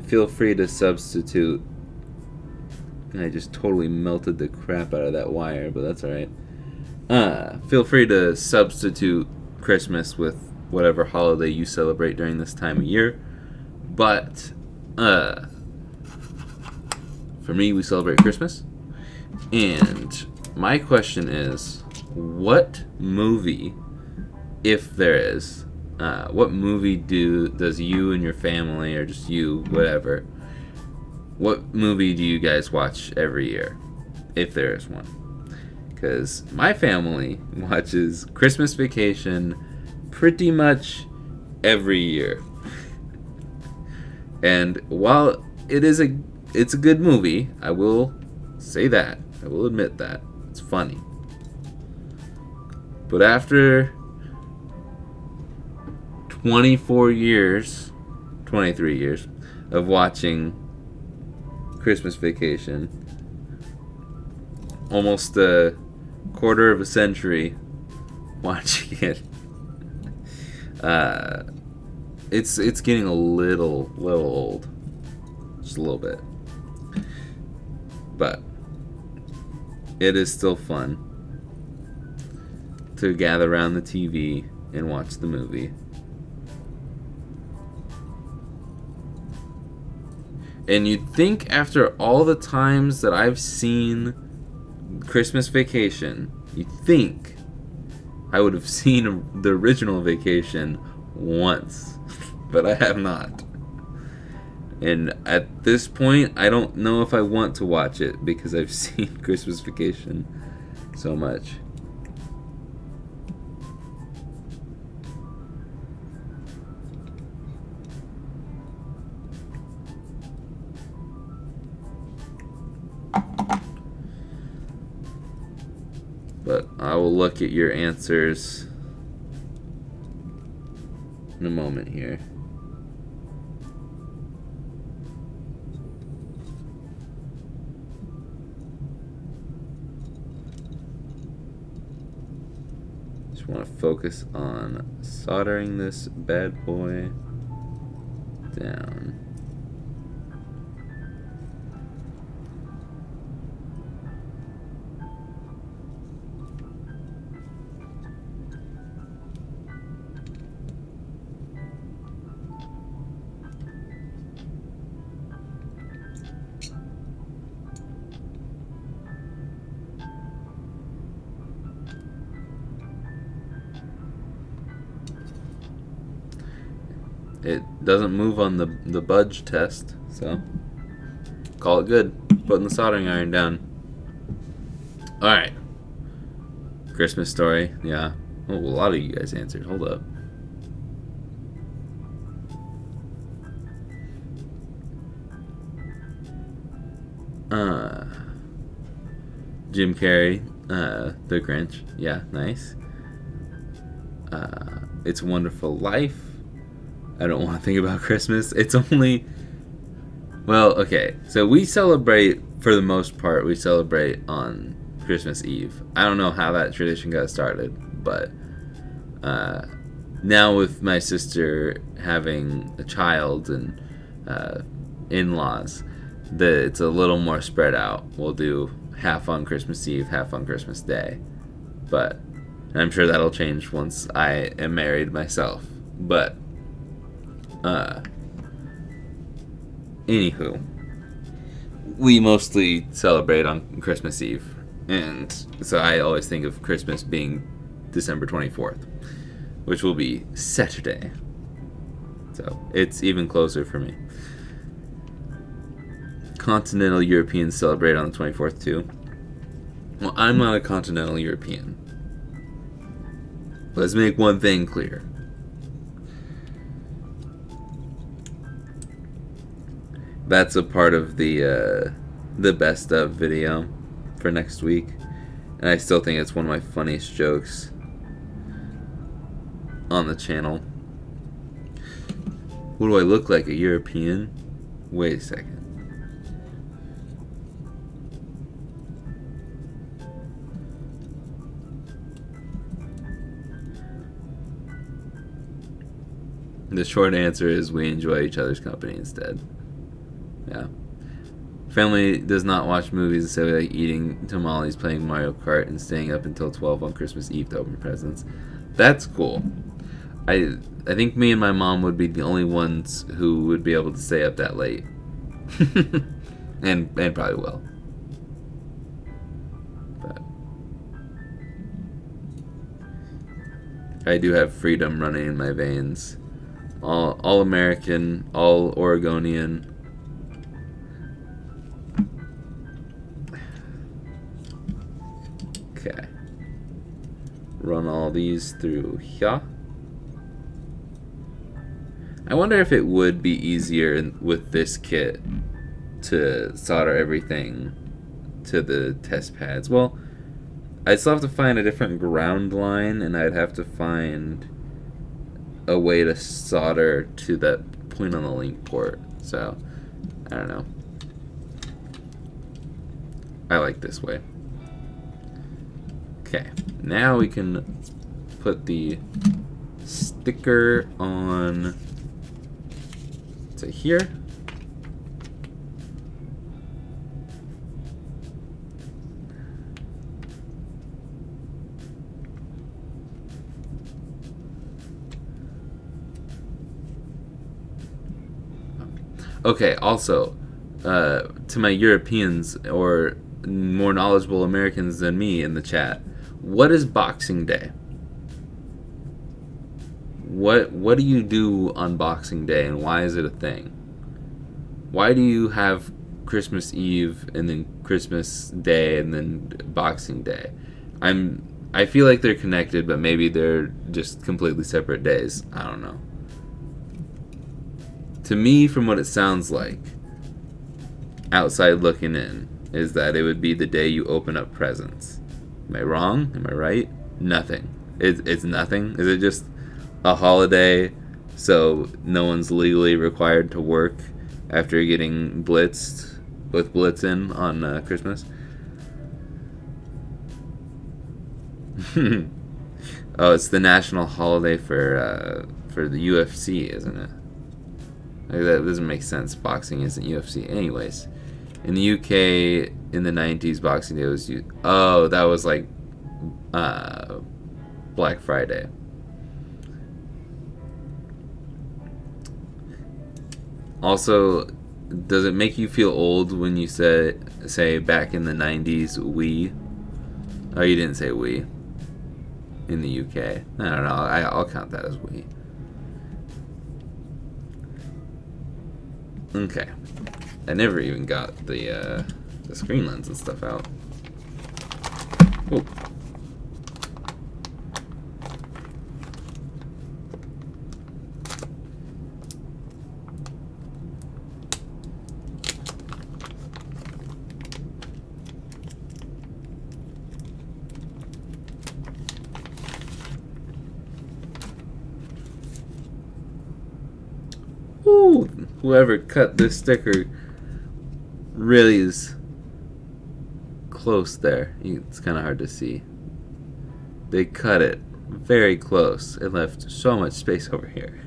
Speaker 1: feel free to substitute. I just totally melted the crap out of that wire, but that's alright. Feel free to substitute Christmas with whatever holiday you celebrate during this time of year. But, for me, we celebrate Christmas. And my question is, what movie, if there is, what movie does you and your family, or just you, whatever, what movie do you guys watch every year, if there is one? Because my family watches Christmas Vacation pretty much every year. And while it's a good movie, I will say that. I will admit that. It's funny. But after 23 years of watching Christmas Vacation, almost a quarter of a century watching it, it's getting a little old, just a little bit, but it is still fun to gather around the TV and watch the movie. And you'd think after all the times that I've seen Christmas Vacation, you'd think I would have seen the original Vacation once, but I have not. And at this point, I don't know if I want to watch it because I've seen Christmas Vacation so much. But I will look at your answers in a moment here. Just want to focus on soldering this bad boy down. It doesn't move on the budge test, so call it good. Putting the soldering iron down. Alright. Christmas Story, yeah. Oh, a lot of you guys answered. Hold up. Jim Carrey, The Grinch. Yeah, nice. It's a Wonderful Life. I don't want to think about Christmas. It's only... Well, okay. So we celebrate, for the most part, we celebrate on Christmas Eve. I don't know how that tradition got started, but now with my sister having a child and in-laws, it's a little more spread out. We'll do half on Christmas Eve, half on Christmas Day. But I'm sure that'll change once I am married myself. But anywho, we mostly celebrate on Christmas Eve, and so I always think of Christmas being December 24th, which will be Saturday. So it's even closer for me. Continental Europeans celebrate on the 24th too. Well, I'm not a continental European. Let's make one thing clear. That's a part of the best of video for next week, and I still think it's one of my funniest jokes on the channel. What do I look like, a European? Wait a second. The short answer is we enjoy each other's company instead. Yeah. Family does not watch movies instead of like eating tamales, playing Mario Kart, and staying up until 12 on Christmas Eve to open presents. That's cool. I think me and my mom would be the only ones who would be able to stay up that late. and probably will. But I do have freedom running in my veins. All American, all Oregonian. Okay. Run all these through here. I wonder if it would be easier with this kit to solder everything to the test pads. Well, I'd still have to find a different ground line, and I'd have to find a way to solder to that point on the link port. So, I don't know. I like this way. Okay, now we can put the sticker on to here. Okay, also, to my Europeans or more knowledgeable Americans than me in the chat, what is Boxing Day? What do you do on Boxing Day, and why is it a thing? Why do you have Christmas Eve and then Christmas Day and then Boxing Day? I feel like they're connected, but maybe they're just completely separate days. I don't know. To me, from what it sounds like, outside looking in, is that it would be the day you open up presents. Am I wrong? Am I right? Nothing. It's nothing? Is it just a holiday so no one's legally required to work after getting blitzed with Blitzen on Christmas? Oh, it's the national holiday for the UFC, isn't it? Like, that doesn't make sense. Boxing isn't UFC. Anyways, in the UK in the 90s, Boxing Day was oh, that was like Black Friday. Also, does it make you feel old when you say back in the 90s we? Oh, you didn't say we. In the UK. I don't know. I'll count that as we. Okay. I never even got the screen lens and stuff out. Oh. Ooh, whoever cut this sticker really is close there. It's kind of hard to see. They cut it very close. It left so much space over here.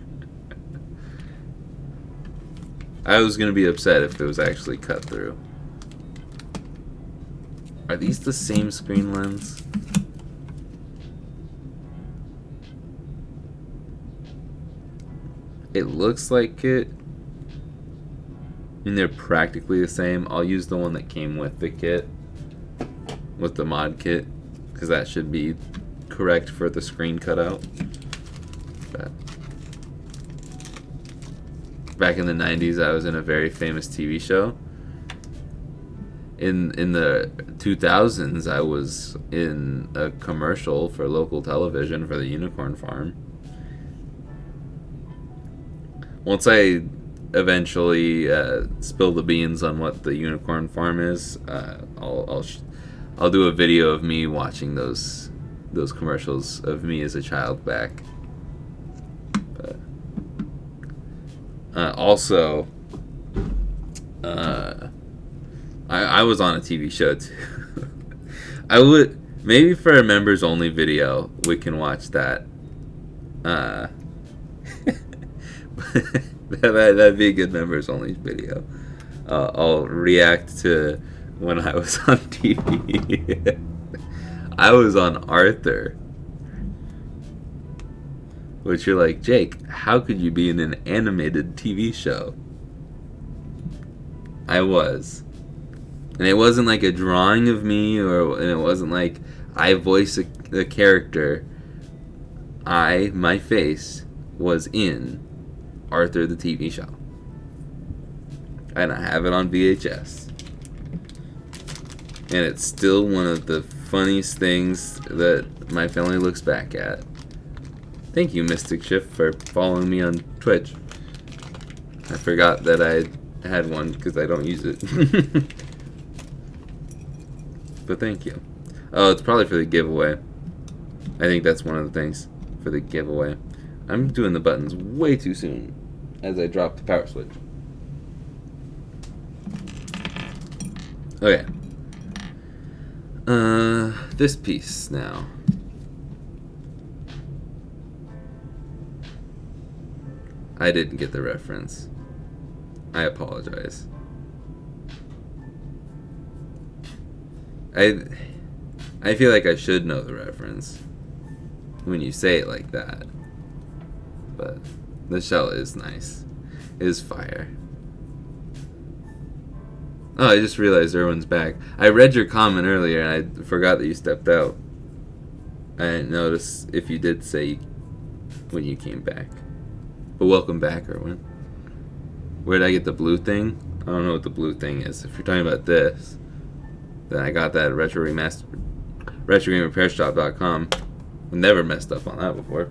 Speaker 1: I was going to be upset if it was actually cut through. Are these the same screen lens? It looks like it. I mean, they're practically the same. I'll use the one that came with the kit, with the mod kit, because that should be correct for the screen cutout. But back in the 90s, I was in a very famous TV show. In the 2000s, I was in a commercial for local television for the Unicorn Farm. Once I eventually spill the beans on what the Unicorn Farm is, I'll do a video of me watching those commercials of me as a child back. But, also, I was on a TV show too. I would maybe for a members only video we can watch that. That'd be a good members only video. I'll react to when I was on TV. I was on Arthur. Which you're like, Jake, how could you be in an animated TV show? I was. And it wasn't like a drawing of me, and it wasn't like I voice a character. My face was in Arthur the TV show. And I have it on VHS. And it's still one of the funniest things that my family looks back at. Thank you, Mystic Shift, for following me on Twitch. I forgot that I had one because I don't use it. But thank you. Oh, it's probably for the giveaway. I think that's one of the things for the giveaway. I'm doing the buttons way too soon as I drop the power switch. Okay. This piece now. I didn't get the reference. I apologize. I feel like I should know the reference when you say it like that. But the shell is nice. It is fire. Oh, I just realized Erwin's back. I read your comment earlier and I forgot that you stepped out. I didn't notice if you did say when you came back. But welcome back, Erwin. Where did I get the blue thing? I don't know what the blue thing is. If you're talking about this, then I got that at RetroGameRepairShop.com. Never messed up on that before.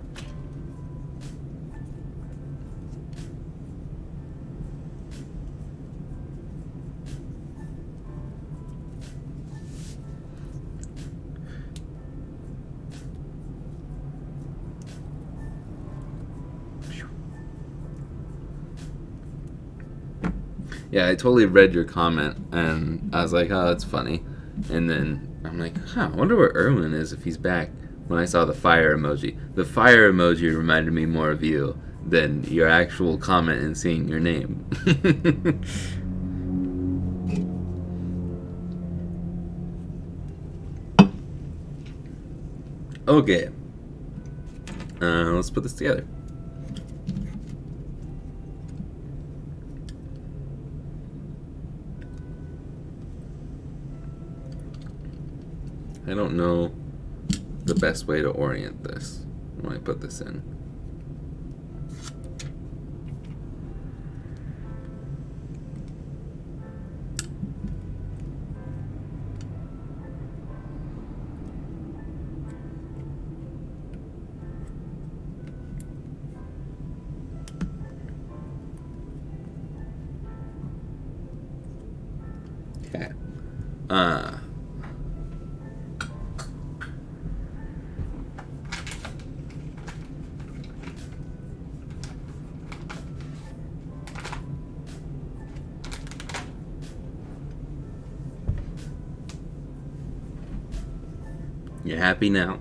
Speaker 1: Yeah, I totally read your comment, and I was like, oh, that's funny. And then I'm like, I wonder where Erwin is if he's back. When I saw the fire emoji. The fire emoji reminded me more of you than your actual comment and seeing your name. Okay. Let's put this together. I don't know the best way to orient this when I put this in. Okay. You happy now?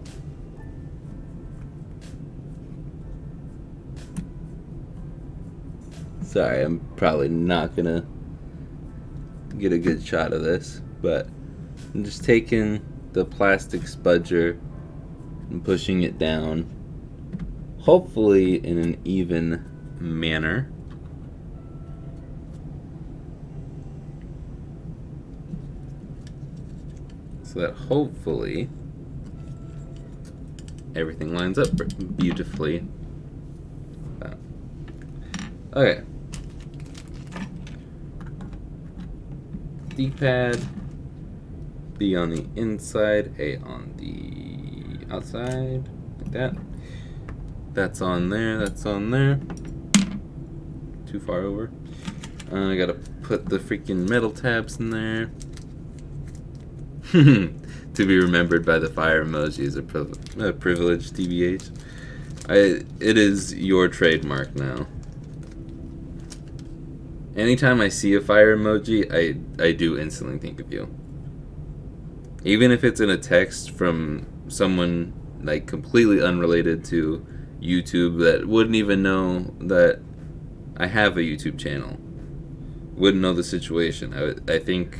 Speaker 1: Sorry, I'm probably not gonna get a good shot of this, but I'm just taking the plastic spudger and pushing it down, hopefully in an even manner. So that hopefully everything lines up beautifully. Okay. D-pad, B on the inside, A on the outside, like that. That's on there, that's on there. Too far over. I gotta put the freaking metal tabs in there. To be remembered by the fire emoji is a privilege, TBH. It is your trademark now. Anytime I see a fire emoji, I do instantly think of you. Even if it's in a text from someone like completely unrelated to YouTube that wouldn't even know that I have a YouTube channel, wouldn't know the situation. I think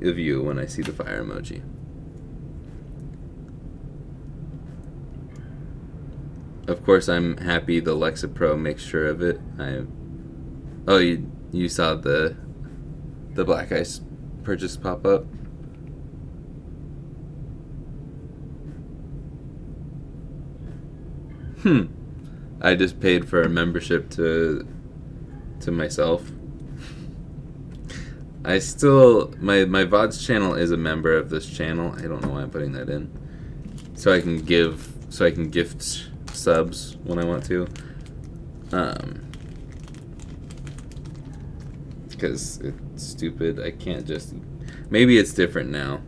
Speaker 1: of you when I see the fire emoji. Of course, I'm happy the Lexa Pro makes sure of it. Oh, you saw the Black Ice purchase pop up? I just paid for a membership to myself. I still my VODs channel is a member of this channel. I don't know why I'm putting that in. So I can gift subs when I want to. Because it's stupid. I can't just... Maybe it's different now.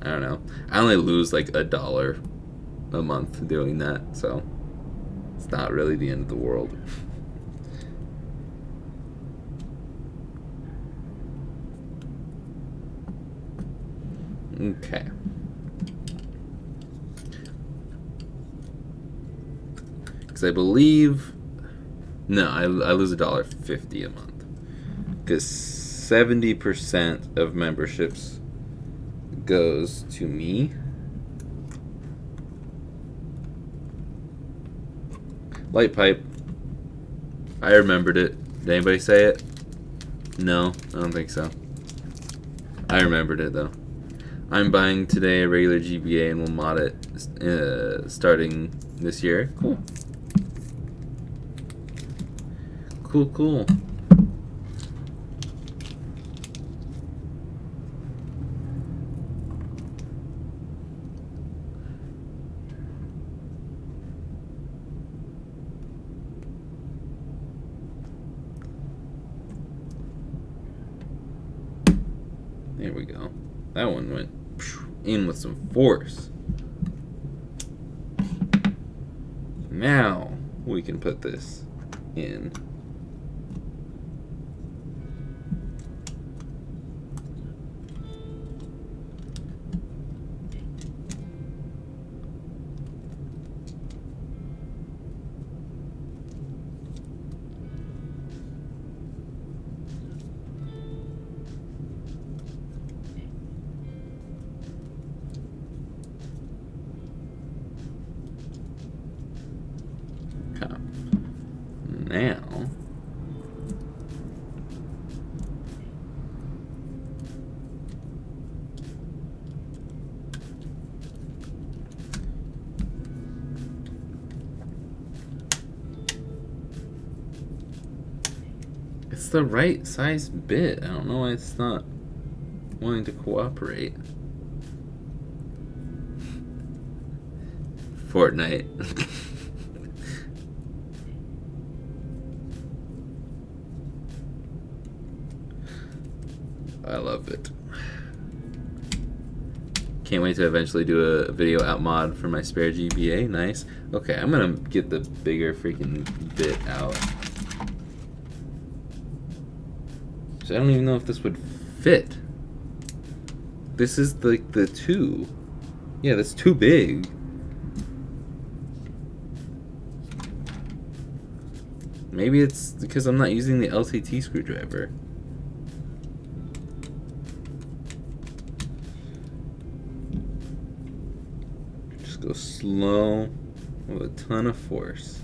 Speaker 1: I don't know. I only lose like $1 a month doing that, so it's not really the end of the world. Okay. Because I believe... No, I lose $1.50 a month. Because 70% of memberships goes to me. Light pipe. I remembered it. Did anybody say it? No, I don't think so. I remembered it though. I'm buying today a regular GBA and we'll mod it starting this year. Cool. Cool. There we go. That one went in with some force. Now we can put this in. Now it's the right size bit. I don't know why it's not wanting to cooperate. Fortnite. I love it. Can't wait to eventually do a video out mod for my spare GBA. Nice. Okay, I'm gonna get the bigger freaking bit out. So I don't even know if this would fit. This is like the 2. Yeah, that's too big. Maybe it's because I'm not using the LTT screwdriver. Go slow with a ton of force.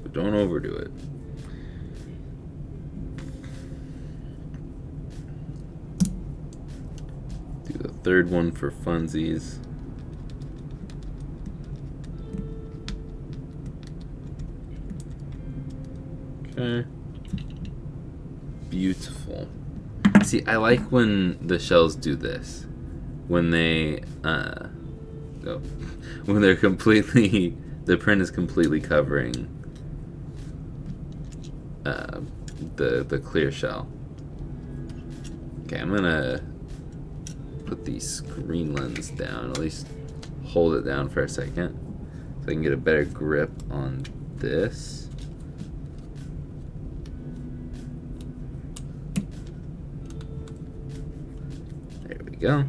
Speaker 1: But don't overdo it. Do the third one for funsies. Okay. Beautiful. See, I like when the shells do this. When they, when they're completely, the print is completely covering the clear shell. Okay, I'm gonna put the screen lens down, at least hold it down for a second, so I can get a better grip on this. There we go.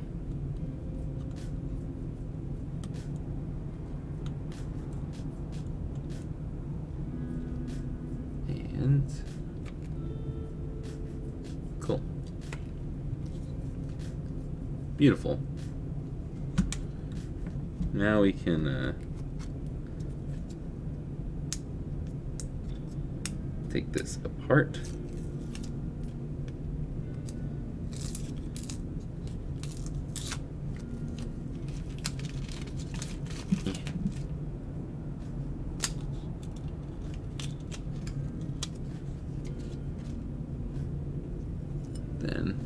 Speaker 1: And cool. Beautiful. Now we can take this apart. Then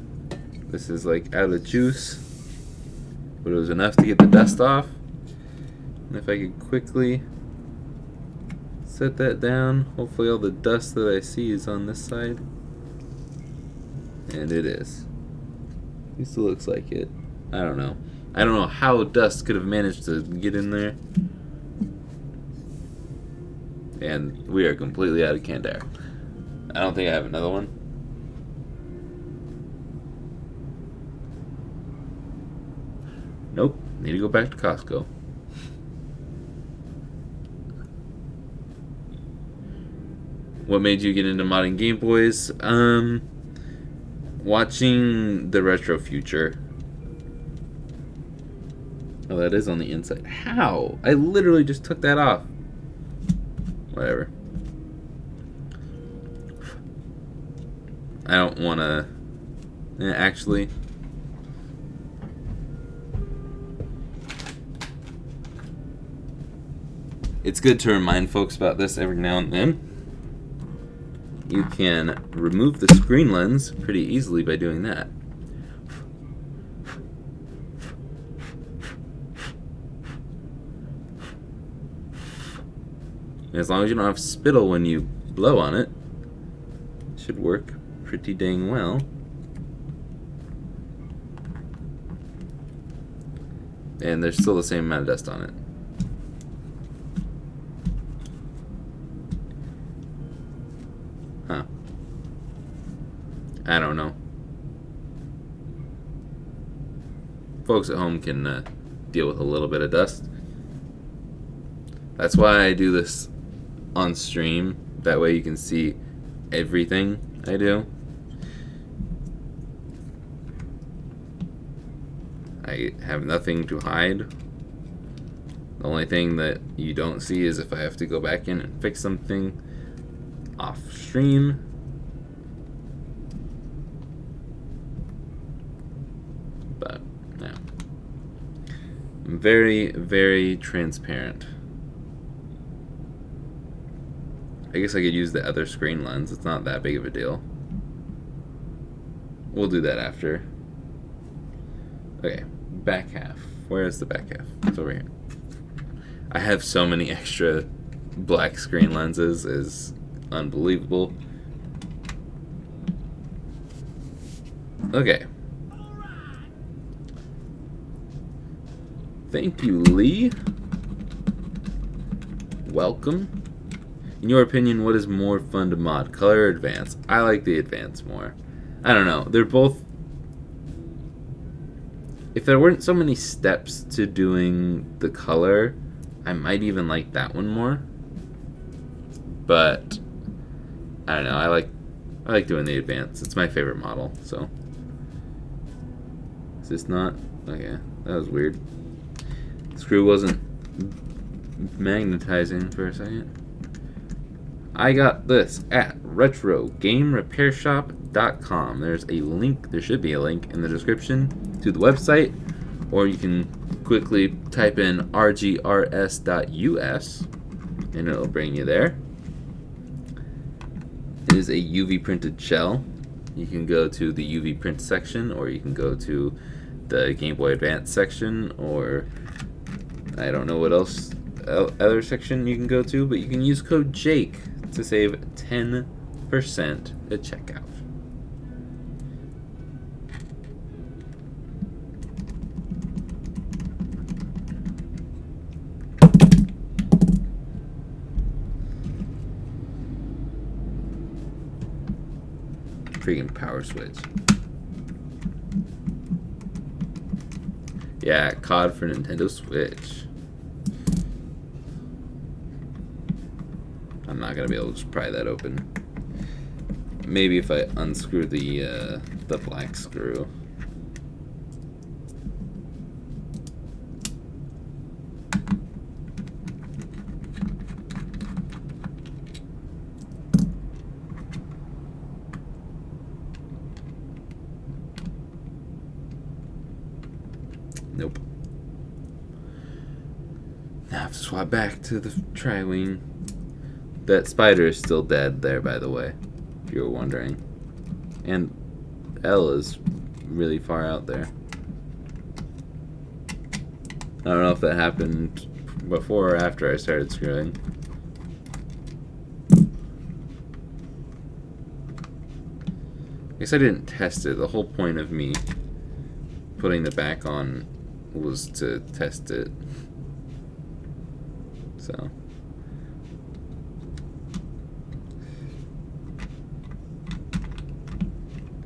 Speaker 1: this is like out of juice, but it was enough to get the dust off. And if I could quickly set that down, hopefully all the dust that I see is on this side. And it is. At least it looks like it. I don't know. I don't know how dust could have managed to get in there. And we are completely out of canned air. I don't think I have another one. Nope. Need to go back to Costco. What made you get into modding Game Boys? Watching the Retro Future. Oh, that is on the inside. How? I literally just took that off. Whatever. I don't want to... actually... It's good to remind folks about this every now and then. You can remove the screen lens pretty easily by doing that. As long as you don't have spittle when you blow on it, it should work pretty dang well. And there's still the same amount of dust on it. Huh. I don't know. Folks at home can deal with a little bit of dust. That's why I do this on stream. That way you can see everything I do. I have nothing to hide. The only thing that you don't see is if I have to go back in and fix something off stream. But yeah, I'm very, very transparent. I guess I could use the other screen lens. It's not that big of a deal. We'll do that after. Okay, back half. Where is the back half? It's over here. I have so many extra black screen lenses. It's unbelievable. Okay. Thank you, Lee. Welcome. In your opinion, what is more fun to mod, color or advance? I like the advance more. I don't know. They're both... If there weren't so many steps to doing the color, I might even like that one more. But I don't know. I like doing the advance. It's my favorite model. So is this not? Okay, that was weird. Screw wasn't magnetizing for a second. I got this at RetroGameRepairShop.com. There's a link, there should be a link in the description to the website, or you can quickly type in rgrs.us and it'll bring you there. It is a UV printed shell. You can go to the UV print section, or you can go to the Game Boy Advance section, or I don't know what else other section you can go to, but you can use code JAKE to save 10% at checkout. Freaking power switch. Yeah, COD for Nintendo Switch. I'm not gonna be able to just pry that open. Maybe if I unscrew the black screw. Nope. Now I have to swap back to the tri-wing. That spider is still dead there, by the way, if you were wondering. And L is really far out there. I don't know if that happened before or after I started screwing. I guess I didn't test it. The whole point of me putting the back on was to test it. So.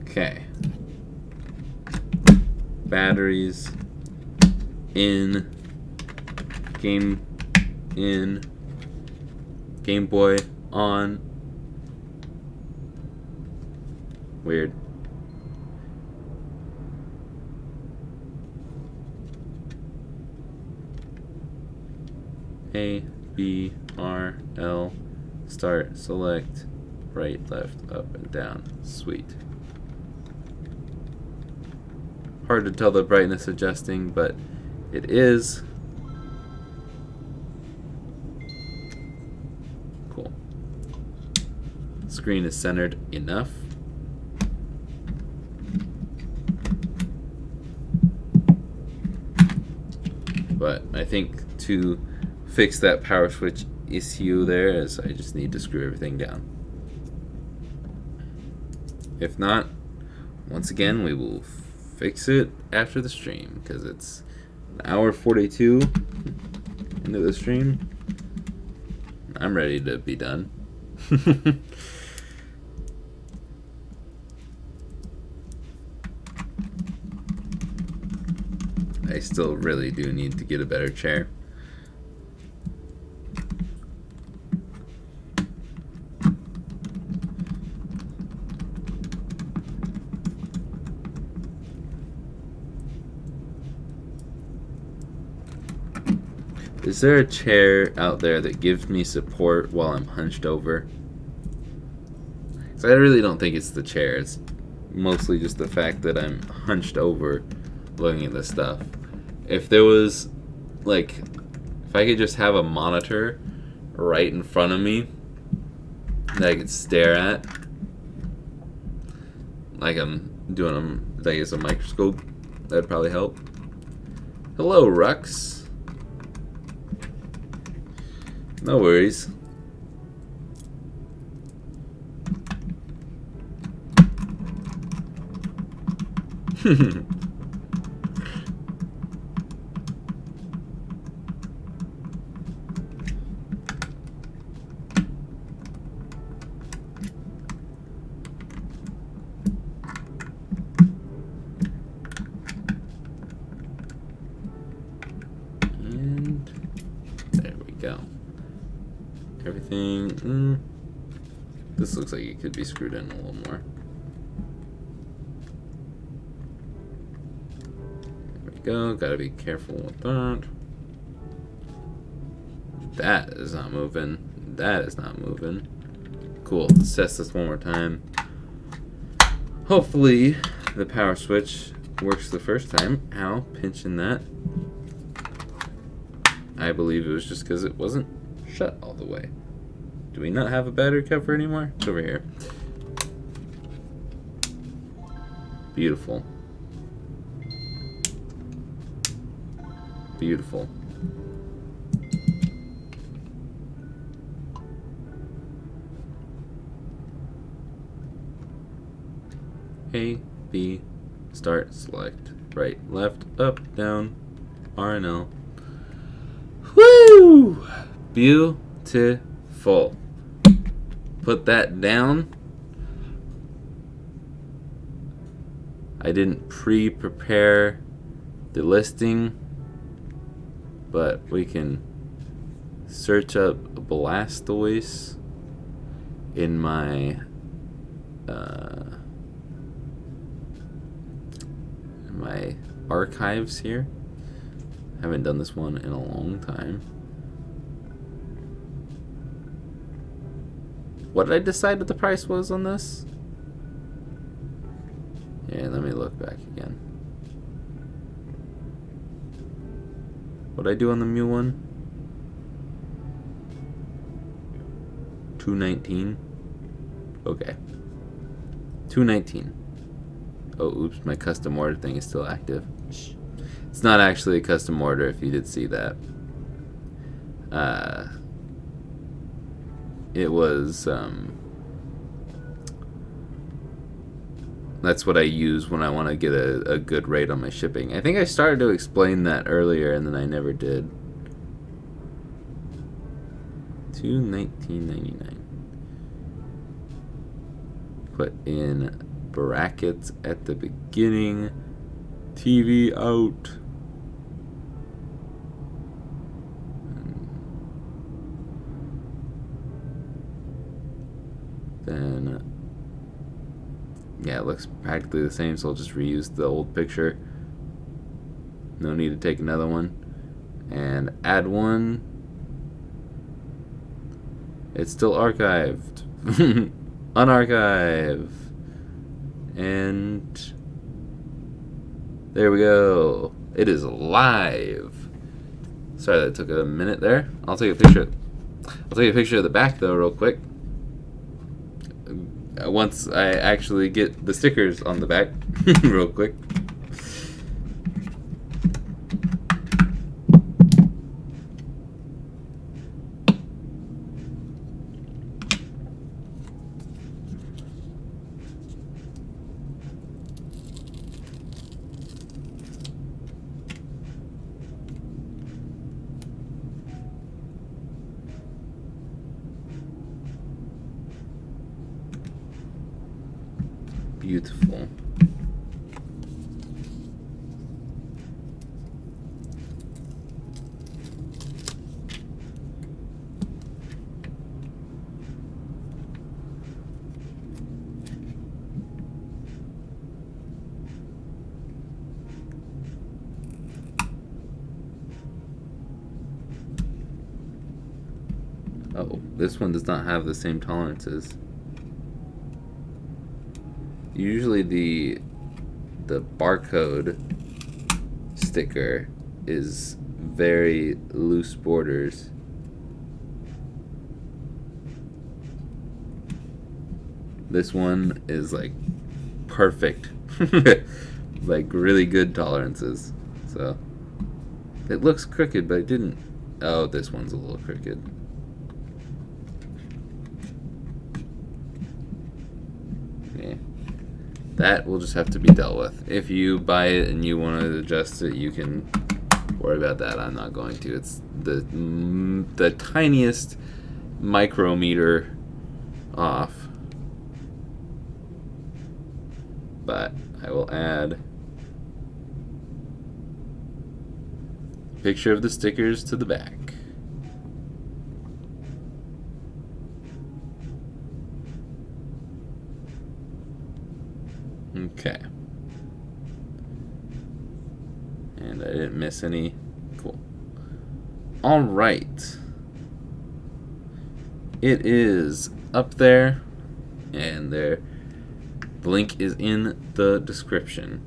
Speaker 1: Okay. Batteries in. Game in. Game Boy on. Weird. A, B, R, L, start, select, right, left, up, and down. Sweet. Hard to tell the brightness adjusting, but it is. Cool. Screen is centered enough. But I think to fix that power switch issue there is I just need to screw everything down. If not, once again, we will fix it after the stream because it's an hour 42 into the stream. I'm ready to be done. I still really do need to get a better chair. Is there a chair out there that gives me support while I'm hunched over? So I really don't think it's the chair. It's mostly just the fact that I'm hunched over looking at this stuff. If there was, like, if I could just have a monitor right in front of me that I could stare at, like I'm doing them, like it's a microscope, that'd probably help. Hello, Rux. No worries. And there we go. Everything. This looks like it could be screwed in a little more. There we go. Gotta be careful with that. That is not moving. That is not moving. Cool. Let's test this one more time. Hopefully, the power switch works the first time. Ow, pinching that. I believe it was just because it wasn't shut all the way. Do we not have a battery cover anymore? It's over here. Beautiful. Beautiful. A, B, start, select, right, left, up, down, R and L. Woo! Beautiful. Put that down. I didn't pre-prepare the listing, but we can search up Blastoise in my archives here. Haven't done this one in a long time. What did I decide that the price was on this? Yeah, let me look back again. What did I do on the Mew one? $219. Okay. $219. Oh, oops, my custom order thing is still active. Shh. It's not actually a custom order if you did see that. It was that's what I use when I want to get a good rate on my shipping. I think I started to explain that earlier and then I never did. $219.99. Put in brackets at the beginning. TV out. Then yeah, it looks practically the same, so I'll just reuse the old picture. No need to take another one. And add one. It's still archived. Unarchive. And there we go. It is live. Sorry that took a minute there. I'll take a picture. I'll take a picture of the back though real quick. Once I actually get the stickers on the back real quick. Beautiful. Oh, this one does not have the same tolerances. Usually the barcode sticker is very loose borders. This one is like perfect. Like really good tolerances. So it looks crooked, but it didn't. Oh, this one's a little crooked. Yeah. That will just have to be dealt with. If you buy it and you want to adjust it, you can worry about that. I'm not going to. It's the tiniest micrometer off. But I will add a picture of the stickers to the back. Okay. And I didn't miss any. Cool. All right. It is up there, and the link is in the description.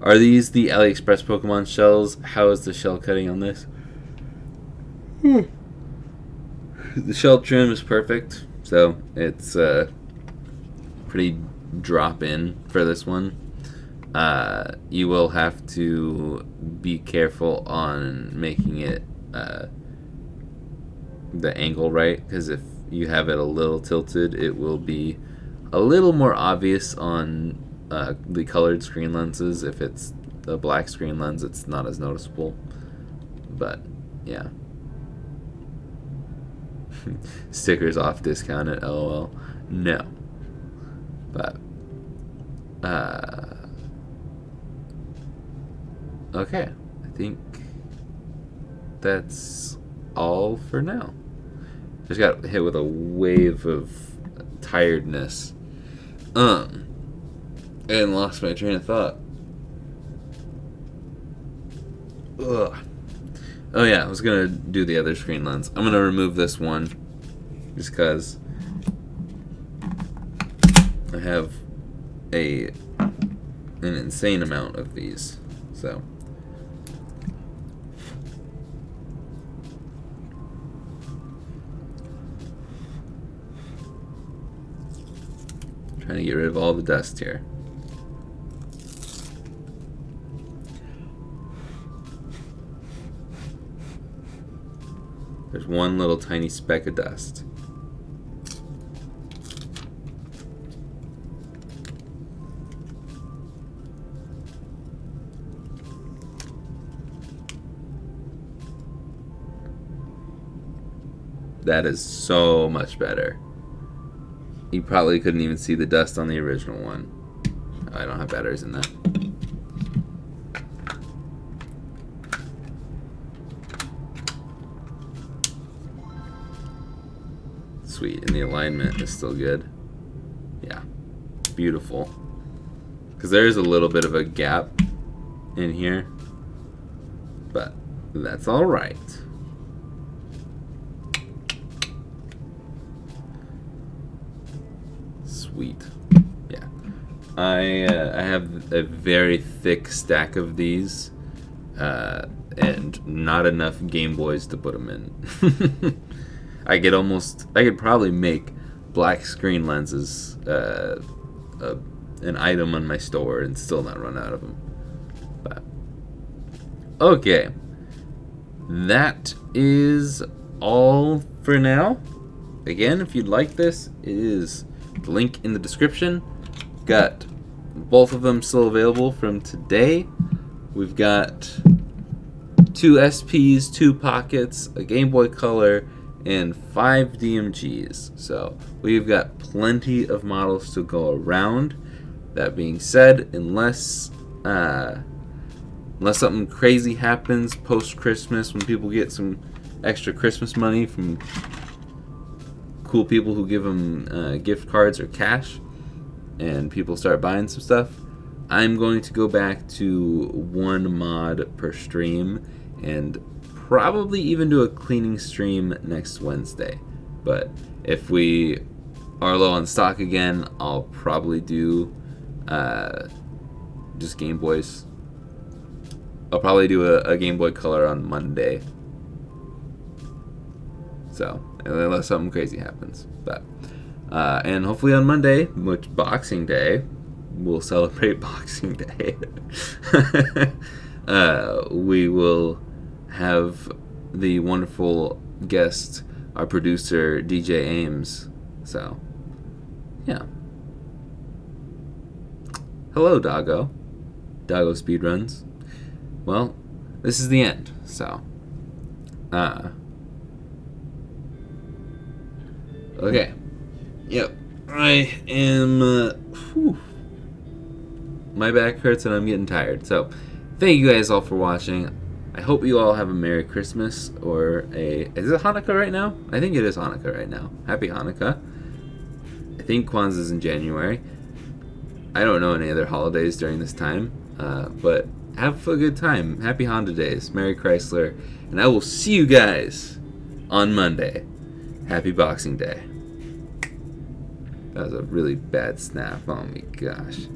Speaker 1: Are these the AliExpress Pokemon shells? How is the shell cutting on this? The shell trim is perfect, so it's pretty drop in for this one. You will have to be careful on making it the angle right, because if you have it a little tilted, it will be a little more obvious on the colored screen lenses. If it's a black screen lens, it's not as noticeable. But yeah. Stickers off discounted, LOL. No. But okay, I think that's all for now. Just got hit with a wave of tiredness, and lost my train of thought. Ugh. Oh yeah, I was gonna do the other screen lens. I'm gonna remove this one just because I have an insane amount of these. So trying to get rid of all the dust here. There's one little tiny speck of dust. That is so much better. You probably couldn't even see the dust on the original one. Oh, I don't have batteries in that. Sweet, and the alignment is still good. Yeah, beautiful. Because there is a little bit of a gap in here, but that's all right. Sweet. Yeah. I have a very thick stack of these, and not enough Game Boys to put them in. I could probably make black screen lenses an item on my store and still not run out of them. But okay, that is all for now. Again, if you'd like this, it is the link in the description. Got both of them still available from today. We've got 2 SPs, 2 pockets, a Game Boy Color, and 5 DMGs. So we've got plenty of models to go around. That being said, unless something crazy happens post-Christmas when people get some extra Christmas money from cool people who give them gift cards or cash, and people start buying some stuff, I'm going to go back to 1 mod per stream and probably even do a cleaning stream next Wednesday. But if we are low on stock again, I'll probably do just Game Boys. I'll probably do a Game Boy Color on Monday. So, unless something crazy happens. But and hopefully on Monday, which Boxing Day, we'll celebrate Boxing Day. We will have the wonderful guest, our producer, DJ Ames. So, yeah. Hello, Doggo. Doggo Speedruns. Well, this is the end, so. Okay. Yep. I am, my back hurts and I'm getting tired. So, thank you guys all for watching. I hope you all have a Merry Christmas or is it Hanukkah right now? I think it is Hanukkah right now. Happy Hanukkah. I think Kwanzaa's in January. I don't know any other holidays during this time, but have a good time. Happy Honda Days. Merry Chrysler. And I will see you guys on Monday. Happy Boxing Day. That was a really bad snap. Oh my gosh.